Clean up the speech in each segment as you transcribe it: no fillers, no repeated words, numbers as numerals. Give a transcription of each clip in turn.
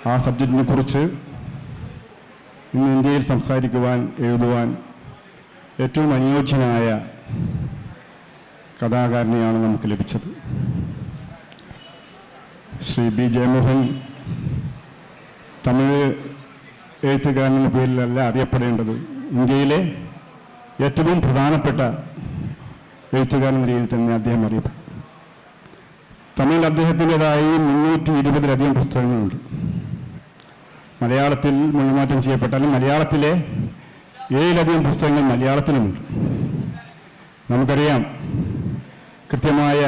ആ സബ്ജക്റ്റിനെ കുറിച്ച് ഇന്ന് ഇന്ത്യയിൽ സംസാരിക്കുവാൻ, എഴുതുവാൻ ഏറ്റവും അനുയോജ്യനായ കഥാകാരനെയാണ് നമുക്ക് ലഭിച്ചത്. ശ്രീ ബി ജയമോഹൻ തമിഴ് എഴുത്തുകാരൻ പേരിലല്ല അറിയപ്പെടേണ്ടത്. ഇന്ത്യയിലെ ഏറ്റവും പ്രധാനപ്പെട്ട എഴുത്തുകാരൻ നിലയിൽ തന്നെ അദ്ദേഹം അറിയപ്പെട്ടു. തമിഴിൽ അദ്ദേഹത്തിൻ്റെതായി 320-ലധികം പുസ്തകങ്ങളുണ്ട്. മലയാളത്തിൽ മൊഴിമാറ്റം ചെയ്യപ്പെട്ടാലും മലയാളത്തിലെ 7-ലധികം പുസ്തകങ്ങൾ മലയാളത്തിലുമുണ്ട്. നമുക്കറിയാം, കൃത്യമായ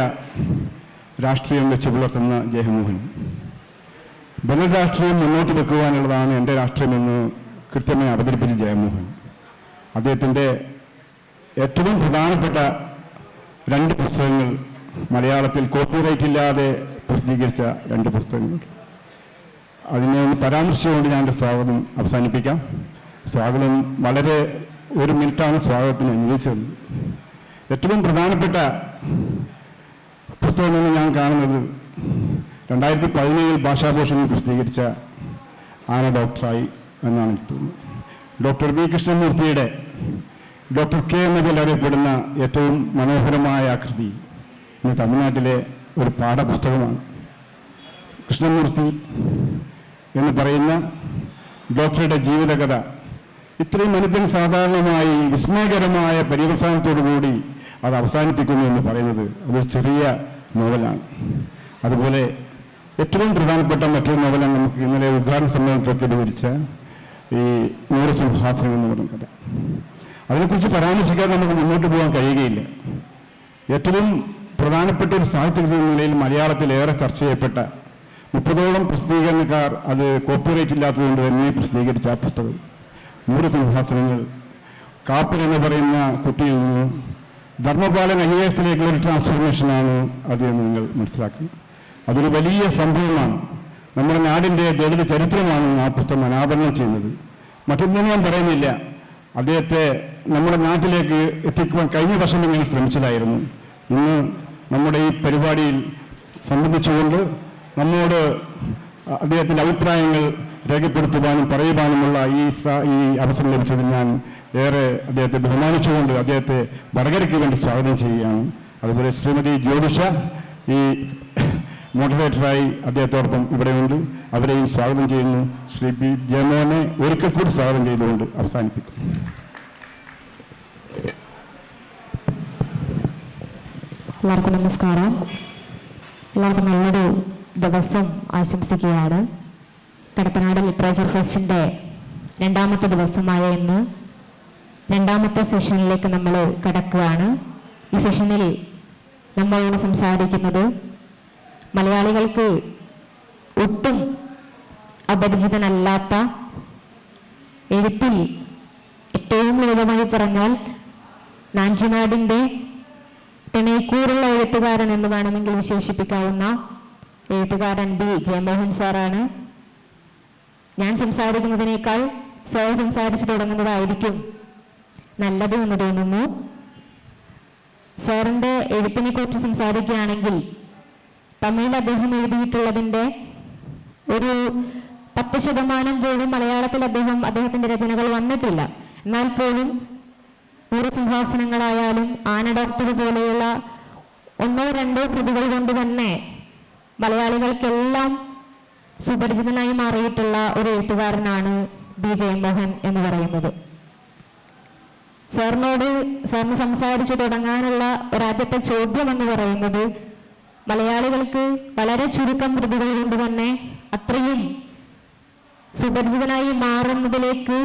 രാഷ്ട്രീയം വെച്ച് പുലർത്തുന്ന ജയമോഹൻ ബദൽ രാഷ്ട്രീയം മുന്നോട്ട് വെക്കുവാനുള്ളതാണ് എൻ്റെ രാഷ്ട്രീയമെന്ന് കൃത്യമായി അവതരിപ്പിച്ച ജയമോഹൻ അദ്ദേഹത്തിൻ്റെ ഏറ്റവും പ്രധാനപ്പെട്ട 2 പുസ്തകങ്ങൾ മലയാളത്തിൽ കോപ്പിറൈറ്റ് ഇല്ലാതെ പ്രസിദ്ധീകരിച്ച 2 പുസ്തകങ്ങൾ. അതിനെ പരാമർശിച്ചുകൊണ്ട് ഞാൻ എൻ്റെ സ്വാഗതം അവസാനിപ്പിക്കാം. സ്വാഗതം വളരെ 1 മിനിറ്റാണ് സ്വാഗതത്തിന് അനുവദിച്ചത്. ഏറ്റവും പ്രധാനപ്പെട്ട പുസ്തകമെന്ന് ഞാൻ കാണുന്നത് 2017 ഭാഷാഭൂഷണിൽ പ്രസിദ്ധീകരിച്ച ആന ഡോക്ടറായി എന്നാണ് എനിക്ക് തോന്നുന്നത്. ഡോക്ടർ വി കൃഷ്ണമൂർത്തിയുടെ ഡോക്ടർ കെ എന്ന പേരിൽ അറിയപ്പെടുന്ന ഏറ്റവും മനോഹരമായ കൃതി ഇന്ന് തമിഴ്നാട്ടിലെ ഒരു പാഠപുസ്തകമാണ്. കൃഷ്ണമൂർത്തി എന്ന് പറയുന്ന ഡോക്ടറുടെ ജീവിതകഥ ഇത്രയും മനുഷ്യൻ സാധാരണമായി വിസ്മയകരമായ പര്യവസാനത്തോടുകൂടി അത് അവസാനിപ്പിക്കുന്നു എന്ന് പറയുന്നത് അതൊരു ചെറിയ നോവലാണ്. അതുപോലെ ഏറ്റവും പ്രധാനപ്പെട്ട മറ്റൊരു നോവലാണ് നമുക്ക് ഇന്നലെ ഉദ്ഘാടന സമ്മേളനത്തൊക്കെ വിവരിച്ച ഈ 100 സിംഹാസനം എന്ന് പറയുന്ന കഥ. അതിനെക്കുറിച്ച് പരാമർശിക്കാതെ നമുക്ക് മുന്നോട്ട് പോകാൻ കഴിയുകയില്ല. ഏറ്റവും പ്രധാനപ്പെട്ട ഒരു സാഹിത്യകൃതി എന്ന നിലയിൽ മലയാളത്തിൽ ഏറെ ചർച്ച ചെയ്യപ്പെട്ട 30ഓളം പ്രസിദ്ധീകരണക്കാർ അത് കോപ്പിറൈറ്റ് ഇല്ലാത്തതുകൊണ്ട് തന്നെ പ്രസിദ്ധീകരിച്ച ആ പുസ്തകം 100 സിംഹാസനങ്ങൾ കാപ്പൻ എന്ന് പറയുന്ന കുട്ടിയിൽ നിന്ന് ധർമ്മപാലൻ IAS-ലേക്കുള്ള ഒരു ട്രാൻസ്ഫോർമേഷനാണ് അത് എന്ന് നിങ്ങൾ മനസ്സിലാക്കുന്നത്. അതൊരു വലിയ സംഭവമാണ്. നമ്മുടെ നാടിൻ്റെ ദളിത് ചരിത്രമാണ് ആ പുസ്തകം അനാവരണം ചെയ്യുന്നത്. മറ്റൊന്നും ഞാൻ പറയുന്നില്ല. അദ്ദേഹത്തെ നമ്മുടെ നാട്ടിലേക്ക് എത്തിക്കുവാൻ കഴിഞ്ഞ വർഷം ഞങ്ങൾ ശ്രമിച്ചതായിരുന്നു. ഇന്ന് നമ്മുടെ ഈ പരിപാടിയിൽ സംബന്ധിച്ചുകൊണ്ട് നമ്മോട് അദ്ദേഹത്തിൻ്റെ അഭിപ്രായങ്ങൾ രേഖപ്പെടുത്തുവാനും പറയുവാനുമുള്ള ഈ അവസരം ലഭിച്ചതിൽ ഞാൻ ഏറെ അദ്ദേഹത്തെ ബഹുമാനിച്ചുകൊണ്ട് അദ്ദേഹത്തെ വടകരയ്ക്ക് വേണ്ടി സ്വാഗതം ചെയ്യുകയാണ്. അതുപോലെ ശ്രീമതി ജ്യോതിഷ ഈ മോഡറേറ്ററായി അദ്ദേഹത്തോടൊപ്പം ഇവിടെയുണ്ട്. അവരെയും സ്വാഗതം ചെയ്യുന്നു. ശ്രീ ബി ജയമോഹനെ ഒരിക്കൽ കൂടി സ്വാഗതം ചെയ്തുകൊണ്ട് അവസാനിപ്പിക്കും. എല്ലാവർക്കും നമസ്കാരം. എല്ലാവർക്കും നല്ലൊരു ദിവസം ആശംസിക്കുകയാണ്. കടത്തനാട് ലിറ്ററേച്ചർ ഫെസ്റ്റിൻ്റെ 2ാമത്തെ ദിവസമായ ഇന്ന് 2ാമത്തെ സെഷനിലേക്ക് നമ്മൾ കടക്കുകയാണ്. ഈ സെഷനിൽ നമ്മളോട് സംസാരിക്കുന്നത് മലയാളികൾക്ക് ഒട്ടും അപരിചിതനല്ലാത്ത, എഴുത്തിൽ ഏറ്റവും ലളിതമായി പറഞ്ഞാൽ നാഞ്ചനാടിൻ്റെ തിണൈക്കൂറുള്ള എഴുത്തുകാരൻ എന്ന് വേണമെങ്കിൽ വിശേഷിപ്പിക്കാവുന്ന എഴുത്തുകാരൻ ബി ജയമോഹൻ സാറാണ്. ഞാൻ സംസാരിക്കുന്നതിനേക്കാൾ സാർ സംസാരിച്ചു തുടങ്ങുന്നതായിരിക്കും നല്ലത് എന്ന് തോന്നുന്നു. സാറിൻ്റെ എഴുത്തിനെ കുറിച്ച് സംസാരിക്കുകയാണെങ്കിൽ തമിഴിൽ അദ്ദേഹം എഴുതിയിട്ടുള്ളതിൻ്റെ ഒരു 10% പോലും മലയാളത്തിൽ അദ്ദേഹത്തിൻ്റെ രചനകൾ വന്നിട്ടില്ല. എന്നാൽ പോലും 100 സിംഹാസനങ്ങളായാലും ആന ഡോക്ടർ പോലെയുള്ള 1-2 കൃതികൾ കൊണ്ട് തന്നെ മലയാളികൾക്കെല്ലാം സുപരിചിതനായി മാറിയിട്ടുള്ള ഒരു എഴുത്തുകാരനാണ് ബി ജയമോഹൻ എന്ന് പറയുന്നത്. സാറിന് സംസാരിച്ചു തുടങ്ങാനുള്ള ഒരാദ്യത്തെ ചോദ്യം എന്ന് പറയുന്നത് മലയാളികൾക്ക് വളരെ ചുരുക്കം കൃതികൾ കൊണ്ട് തന്നെ അത്രയും സുപരിചിതനായി മാറുന്നതിലേക്ക്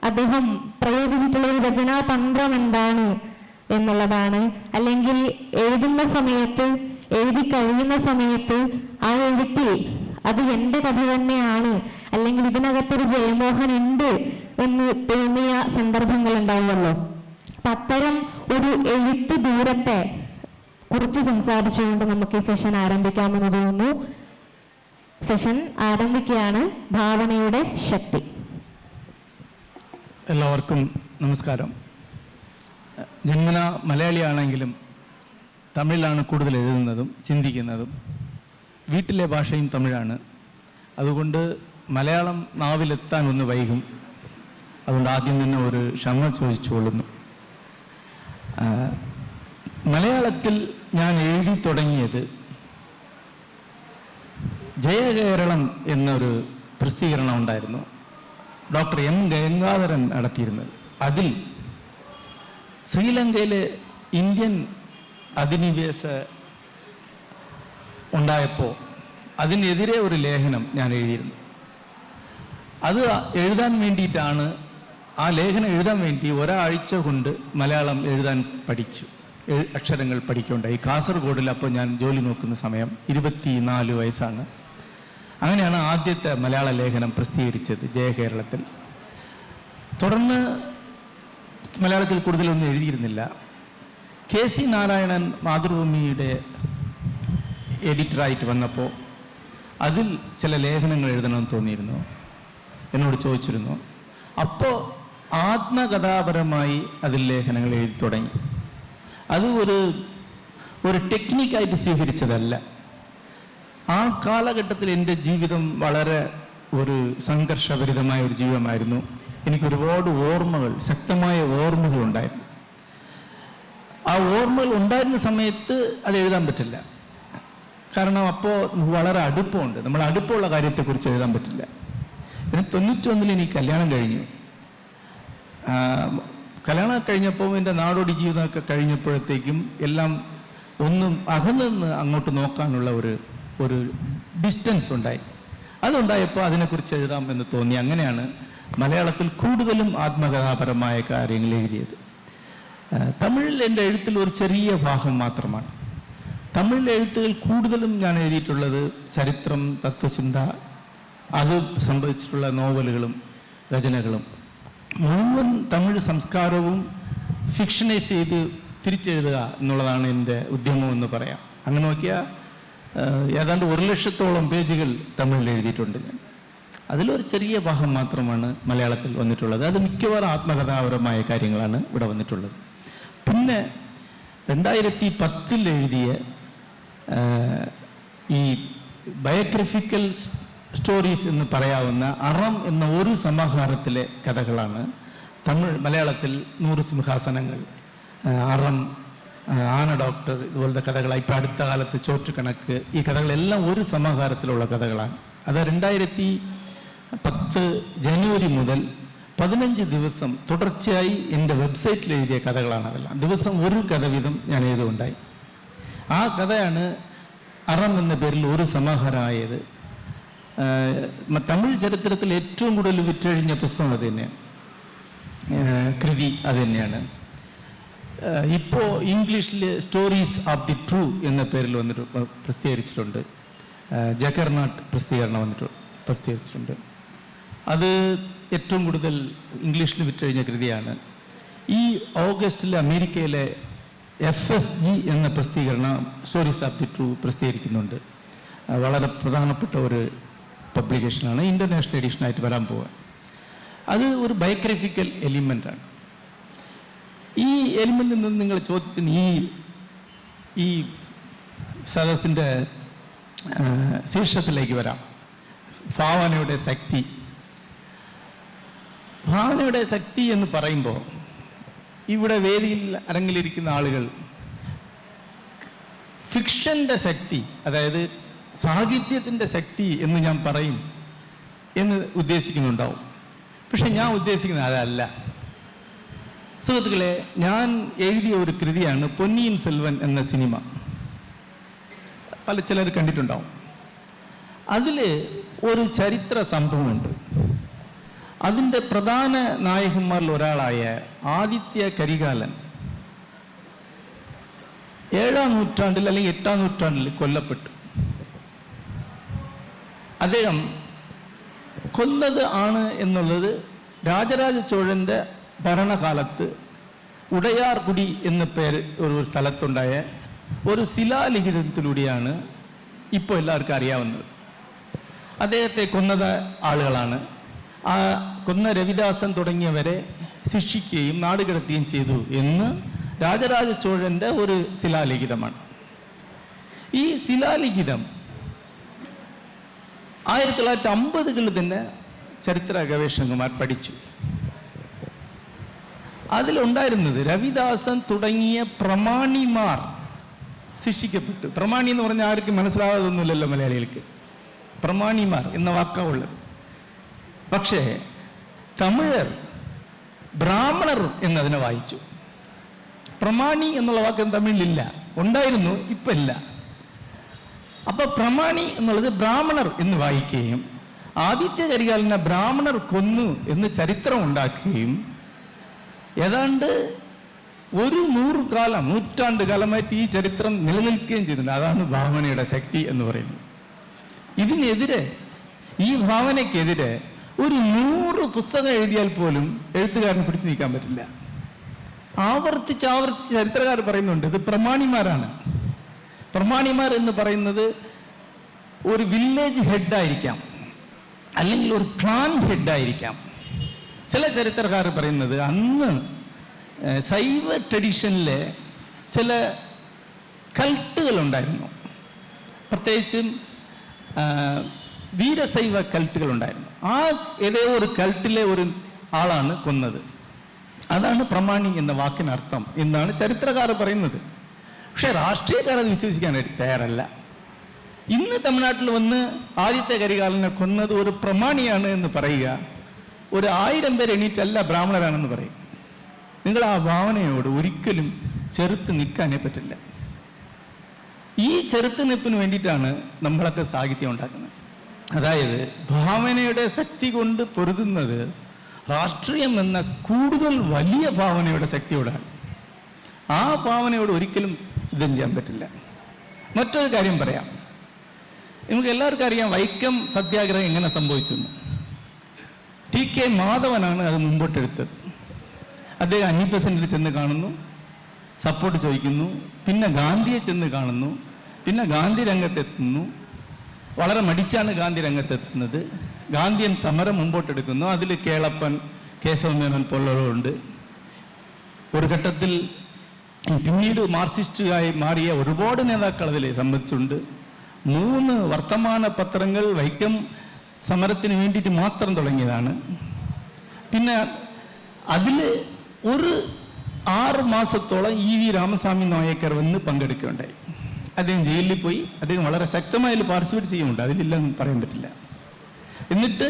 അദ്ദേഹം പ്രയോഗിച്ചിട്ടുള്ള ഒരു രചനാ തന്ത്രം എന്താണ് എന്നുള്ളതാണ്. അല്ലെങ്കിൽ എഴുതുന്ന സമയത്ത്, എഴുതി കഴിയുന്ന സമയത്ത് ആ എഴുത്തിൽ അത് എൻ്റെ കഥ തന്നെയാണ്, അല്ലെങ്കിൽ ഇതിനകത്തൊരു ജയമോഹൻ ഉണ്ട് എന്ന് തോന്നിയ സന്ദർഭങ്ങൾ ഉണ്ടാവുമല്ലോ. അപ്പം അത്തരം ഒരു എഴുത്ത് ദൂരത്തെ കുറിച്ച് സംസാരിച്ചുകൊണ്ട് നമുക്ക് ഈ സെഷൻ ആരംഭിക്കാമെന്ന് തോന്നുന്നു. സെഷൻ ആരംഭിക്കുകയാണ്. ഭാവനയുടെ ശക്തി. എല്ലാവർക്കും നമസ്കാരം. ജന്മന മലയാളിയാണെങ്കിലും തമിഴിലാണ് കൂടുതൽ എഴുതുന്നതും ചിന്തിക്കുന്നതും. വീട്ടിലെ ഭാഷയും തമിഴാണ്. അതുകൊണ്ട് മലയാളം നാവിലെത്താൻ ഒന്ന് വൈകും. അതുകൊണ്ട് ആദ്യം തന്നെ ഒരു ക്ഷമ ചോദിച്ചുകൊള്ളുന്നു. മലയാളത്തിൽ ഞാൻ എഴുതി തുടങ്ങിയത് ജയകേരളം എന്നൊരു പ്രസിദ്ധീകരണം ഉണ്ടായിരുന്നു, ഡോക്ടർ എം ഗംഗാധരൻ നടത്തിയിരുന്നത്. അതിൽ ശ്രീലങ്കയിലെ ഇന്ത്യൻ അധിനിവേശ ഉണ്ടായപ്പോൾ അതിനെതിരെ ഒരു ലേഖനം ഞാൻ എഴുതിയിരുന്നു. അത് എഴുതാൻ വേണ്ടിയിട്ടാണ്, ആ ലേഖനം എഴുതാൻ വേണ്ടി ഒരാഴ്ച കൊണ്ട് മലയാളം എഴുതാൻ പഠിച്ചു, അക്ഷരങ്ങൾ പഠിക്കുകയുണ്ടായി. കാസർഗോഡിൽ അപ്പോൾ ഞാൻ ജോലി നോക്കുന്ന സമയം 24 വയസ്സാണ്. അങ്ങനെയാണ് ആദ്യത്തെ മലയാള ലേഖനം പ്രസിദ്ധീകരിച്ചത് ജയകേരളത്തിൽ. തുടർന്ന് മലയാളത്തിൽ കൂടുതലൊന്നും എഴുതിയിരുന്നില്ല. KC നാരായണൻ മാതൃഭൂമിയുടെ എഡിറ്ററായിട്ട് വന്നപ്പോൾ അതിൽ ചില ലേഖനങ്ങൾ എഴുതണമെന്ന് തോന്നിയിരുന്നു, എന്നോട് ചോദിച്ചിരുന്നു. അപ്പോൾ ആത്മകഥാപരമായി അതിൽ ലേഖനങ്ങൾ എഴുതി തുടങ്ങി. അത് ഒരു ടെക്നിക്കായിട്ട് സ്വീകരിച്ചതല്ല. ആ കാലഘട്ടത്തിൽ എൻ്റെ ജീവിതം വളരെ ഒരു സംഘർഷഭരിതമായ ഒരു ജീവിതമായിരുന്നു. എനിക്ക് ഒരുപാട് ഓർമ്മകൾ, ശക്തമായ ഓർമ്മകൾ ഉണ്ടായിരുന്നു. ആ ഓർമ്മകൾ ഉണ്ടായിരുന്ന സമയത്ത് അത് എഴുതാൻ പറ്റില്ല. കാരണം അപ്പോൾ വളരെ അടുപ്പമുണ്ട്, നമ്മൾ അടുപ്പമുള്ള കാര്യത്തെക്കുറിച്ച് എഴുതാൻ പറ്റില്ല. 91 എനിക്ക് കല്യാണം കഴിഞ്ഞു. കല്യാണം കഴിഞ്ഞപ്പോൾ എൻ്റെ നാടോടി ജീവിതമൊക്കെ കഴിഞ്ഞപ്പോഴത്തേക്കും എല്ലാം ഒന്നും അകന്ന് അങ്ങോട്ട് നോക്കാനുള്ള ഒരു ഡിസ്റ്റൻസ് ഉണ്ടായി. അതുണ്ടായപ്പോൾ അതിനെക്കുറിച്ച് എഴുതാം എന്ന് തോന്നി. അങ്ങനെയാണ് മലയാളത്തിൽ കൂടുതലും ആത്മകഥാപരമായ കാര്യങ്ങൾ എഴുതിയത്. തമിഴിൽ എൻ്റെ എഴുത്തിൽ ഒരു ചെറിയ ഭാഗം മാത്രമാണ്. തമിഴിലെ എഴുത്തുകൾ കൂടുതലും ഞാൻ എഴുതിയിട്ടുള്ളത് ചരിത്രം, തത്വചിന്ത, അത് സംഭവിച്ചിട്ടുള്ള നോവലുകളും രചനകളും. മുഴുവൻ തമിഴ് സംസ്കാരവും ഫിക്ഷനൈസ് ചെയ്ത് തിരിച്ചെഴുതുക എന്നുള്ളതാണ് എൻ്റെ ഉദ്യമം എന്ന് പറയാം. അങ്ങനെ നോക്കിയാൽ ഏതാണ്ട് 1,00,000-ഓളം പേജുകൾ തമിഴിൽ എഴുതിയിട്ടുണ്ട് ഞാൻ. അതിലൊരു ചെറിയ ഭാഗം മാത്രമാണ് മലയാളത്തിൽ വന്നിട്ടുള്ളത്. അത് മിക്കവാറും ആത്മകഥാപരമായ കാര്യങ്ങളാണ് ഇവിടെ വന്നിട്ടുള്ളത്. പിന്നെ 2010 എഴുതിയ ഈ ബയോഗ്രഫിക്കൽ സ്റ്റോറീസ് എന്ന് പറയാവുന്ന അറം എന്ന ഒരു സമാഹാരത്തിലെ കഥകളാണ് മലയാളത്തിൽ 100 സിംഹാസനങ്ങൾ, അറം, ആന ഡോക്ടർ, ഇതുപോലത്തെ കഥകളാണ്. ഇപ്പം അടുത്ത കാലത്ത് ചോറ്റുകണക്ക്, ഈ കഥകളെല്ലാം ഒരു സമാഹാരത്തിലുള്ള കഥകളാണ്. അത് 2010 ജനുവരി മുതൽ 15 ദിവസം തുടർച്ചയായി എൻ്റെ വെബ്സൈറ്റിൽ എഴുതിയ കഥകളാണ്. അതെല്ലാം ദിവസം ഒരു കഥ വീതം ഞാൻ എഴുതുകയുണ്ടായി. ആ കഥയാണ് അറം എന്ന പേരിൽ ഒരു സമാഹാരമായത്. തമിഴ് ചരിത്രത്തിൽ ഏറ്റവും കൂടുതൽ വിറ്റഴിഞ്ഞ പുസ്തകം അത് തന്നെയാണ്, കൃതി അത് തന്നെയാണ്. ഇപ്പോൾ ഇംഗ്ലീഷിൽ സ്റ്റോറീസ് ഓഫ് ദി ട്രൂ എന്ന പേരിൽ വന്നിട്ട് പ്രസിദ്ധീകരിച്ചിട്ടുണ്ട്. ജഗർനാട്ട് പ്രസിദ്ധീകരിച്ചിട്ടുണ്ട്. അത് ഏറ്റവും കൂടുതൽ ഇംഗ്ലീഷിൽ വിറ്റഴിഞ്ഞ കൃതിയാണ്. ഈ ഓഗസ്റ്റിൽ അമേരിക്കയിലെ FSG എന്ന പ്രസിദ്ധീകരണം സ്റ്റോറീസ് ഓഫ് ദി ട്രൂ പ്രസിദ്ധീകരിക്കുന്നുണ്ട്. വളരെ പ്രധാനപ്പെട്ട ഒരു പബ്ലിക്കേഷനാണ്. ഇൻ്റർനാഷണൽ എഡിഷനായിട്ട് വരാൻ പോവുക. അത് ഒരു ബയോഗ്രഫിക്കൽ എലിമെൻ്റാണ്. ഈ എലിമെൻറ്റിൽ നിന്ന് നിങ്ങൾ ചോദ്യത്തിന് ഈ സദസ്സിൻ്റെ ശീർഷത്തിലേക്ക് വരാം. ഭാവനയുടെ ശക്തി. ഭാവനയുടെ ശക്തി എന്ന് പറയുമ്പോൾ ഇവിടെ വേദിയിൽ അരങ്ങിലിരിക്കുന്ന ആളുകൾ ഫിക്ഷൻ്റെ ശക്തി, അതായത് സാഹിത്യത്തിൻ്റെ ശക്തി എന്ന് ഞാൻ പറയും എന്ന് ഉദ്ദേശിക്കുന്നുണ്ടാവും. പക്ഷെ ഞാൻ ഉദ്ദേശിക്കുന്നത് അതല്ല. സുഹൃത്തുക്കളെ, ഞാൻ എഴുതിയ ഒരു കൃതിയാണ് പൊന്നിയിൻ സെൽവൻ എന്ന സിനിമ. ചിലർ കണ്ടിട്ടുണ്ടാവും. അതിൽ ഒരു ചരിത്ര സംഭവമുണ്ട്. അതിൻ്റെ പ്രധാന നായകന്മാരിൽ ഒരാളായ ആദിത്യ കരികാലൻ 7-ാം നൂറ്റാണ്ടിൽ അല്ലെങ്കിൽ 8-ാം നൂറ്റാണ്ടിൽ കൊല്ലപ്പെട്ടു. അദ്ദേഹം കൊന്നത് ആണ് എന്നുള്ളത് രാജരാജ ചോഴൻ്റെ ഭരണകാലത്ത് ഉടയാർകുടി എന്ന പേര് ഒരു സ്ഥലത്തുണ്ടായ ഒരു ശിലാലിഖിതത്തിലൂടെയാണ് ഇപ്പോൾ എല്ലാവർക്കും അറിയാവുന്നത്. അദ്ദേഹത്തെ കൊന്നത് ആളുകളാണ്. ആ കൊന്ന രവിദാസൻ തുടങ്ങിയവരെ ശിക്ഷിക്കുകയും നാടുകടത്തുകയും ചെയ്തു എന്ന് രാജരാജ ചോഴൻ്റെ ഒരു ശിലാലിഖിതമാണ്. ഈ ശിലാലിഖിതം 1950 തന്നെ ചരിത്ര ഗവേഷകന്മാർ പഠിച്ചു. അതിലുണ്ടായിരുന്നത് രവിദാസൻ തുടങ്ങിയ പ്രമാണിമാർ ശിക്ഷിക്കപ്പെട്ടു. പ്രമാണി എന്ന് പറഞ്ഞാൽ ആർക്കും മനസ്സിലാകാതൊന്നുമില്ലല്ലോ മലയാളികൾക്ക്. പ്രമാണിമാർ എന്ന വാക്കാവുള്ളത്. പക്ഷേ തമിഴർ ബ്രാഹ്മണർ എന്നതിനെ വായിച്ചു. പ്രമാണി എന്നുള്ള വാക്ക് തമിഴിലില്ല, ഉണ്ടായിരുന്നു, ഇപ്പം ഇല്ല. അപ്പൊ പ്രമാണി എന്നുള്ളത് ബ്രാഹ്മണർ എന്ന് വായിക്കുകയും ആദിത്യ കരികാലനെ ബ്രാഹ്മണർ കൊന്നു എന്ന് ചരിത്രം ഉണ്ടാക്കുകയും ഏതാണ്ട് 100 നൂറ്റാണ്ട് കാലമായിട്ട് ഈ ചരിത്രം നിലനിൽക്കുകയും ചെയ്തിട്ടുണ്ട്. അതാണ് ഭാവനയുടെ ശക്തി എന്ന് പറയുന്നത്. ഇതിനെതിരെ, ഈ ഭാവനയ്ക്കെതിരെ 100 പുസ്തകം എഴുതിയാൽ പോലും എഴുത്തുകാരന് പിടിച്ചു നീക്കാൻ പറ്റില്ല. ആവർത്തിച്ച് ചരിത്രകാർ പറയുന്നുണ്ട് ഇത് പ്രമാണിമാരാണ്. പ്രമാണിമാർ എന്ന് പറയുന്നത് ഒരു വില്ലേജ് ഹെഡായിരിക്കാം, അല്ലെങ്കിൽ ഒരു ക്ലാൻ ഹെഡായിരിക്കാം. ചില ചരിത്രകാർ പറയുന്നത് അന്ന് ശൈവ ട്രഡീഷനിലെ ചില കൾട്ടുകളുണ്ടായിരുന്നു, പ്രത്യേകിച്ചും വീരശൈവ കൾട്ടുകളുണ്ടായിരുന്നു. ആ ഏതോ ഒരു കൾട്ടിലെ ഒരു ആളാണ് കൊന്നത്. അതാണ് പ്രമാണി എന്ന വാക്കിനർത്ഥം എന്നാണ് ചരിത്രകാർ പറയുന്നത്. പക്ഷെ രാഷ്ട്രീയക്കാർ അത് വിശ്വസിക്കാനായിട്ട് തയ്യാറല്ല. ഇന്ന് തമിഴ്നാട്ടിൽ വന്ന് ആദിത്യ കരികാലനെ കൊന്നത് ഒരു പ്രമാണിയാണ് എന്ന് പറയുക, 1000 പേര് എണീറ്റല്ല ബ്രാഹ്മണരാണെന്ന് പറയും. നിങ്ങൾ ആ ഭാവനയോട് ഒരിക്കലും ചെറുത്ത് നിൽക്കാനേ പറ്റില്ല. ഈ ചെറുത്ത് നിൽപ്പിന് വേണ്ടിയിട്ടാണ് നമ്മളൊക്കെ സാഹിത്യം ഉണ്ടാക്കുന്നത്. അതായത് ഭാവനയുടെ ശക്തി കൊണ്ട് പൊരുതുന്നത് രാഷ്ട്രീയം എന്ന കൂടുതൽ വലിയ ഭാവനയുടെ ശക്തിയോടാണ്. ആ ഭാവനയോട് ഒരിക്കലും യുദ്ധം ചെയ്യാൻ പറ്റില്ല. മറ്റൊരു കാര്യം പറയാം. നമുക്ക് എല്ലാവർക്കും അറിയാം വൈക്കം സത്യാഗ്രഹം എങ്ങനെ സംഭവിച്ചു. TK മാധവനാണ് അത് മുമ്പോട്ടെടുത്തത്. അദ്ദേഹം അന്യപ്രസിഡന്റിൽ ചെന്ന് കാണുന്നു, സപ്പോർട്ട് ചോദിക്കുന്നു, പിന്നെ ഗാന്ധിയെ ചെന്ന് കാണുന്നു, പിന്നെ ഗാന്ധി രംഗത്തെത്തുന്നു. വളരെ മടിച്ചാണ് ഗാന്ധി രംഗത്തെത്തുന്നത്. ഗാന്ധിയൻ സമരം മുമ്പോട്ടെടുക്കുന്നു. അതിൽ കേളപ്പൻ, കേശവമേനോൻ പോലുള്ളവരുണ്ട്. ഒരു ഘട്ടത്തിൽ പിന്നീട് മാർക്സിസ്റ്റുകായി മാറിയ ഒരുപാട് നേതാക്കൾ അതിൽ സംബന്ധിച്ചുണ്ട്. 3 വർത്തമാന പത്രങ്ങൾ വൈക്കം സമരത്തിന് വേണ്ടിയിട്ട് മാത്രം തുടങ്ങിയതാണ്. പിന്നെ അതിൽ ഒരു 6 മാസത്തോളം EV രാമസ്വാമി നായക്കർ വന്ന് പങ്കെടുക്കുകയുണ്ടായി. അദ്ദേഹം ജയിലിൽ പോയി. അദ്ദേഹം വളരെ ശക്തമായി പാർട്ടിസിപ്പേറ്റ് ചെയ്യുന്നുണ്ട്, അതിലില്ലെന്ന് പറയാൻ പറ്റില്ല. എന്നിട്ട്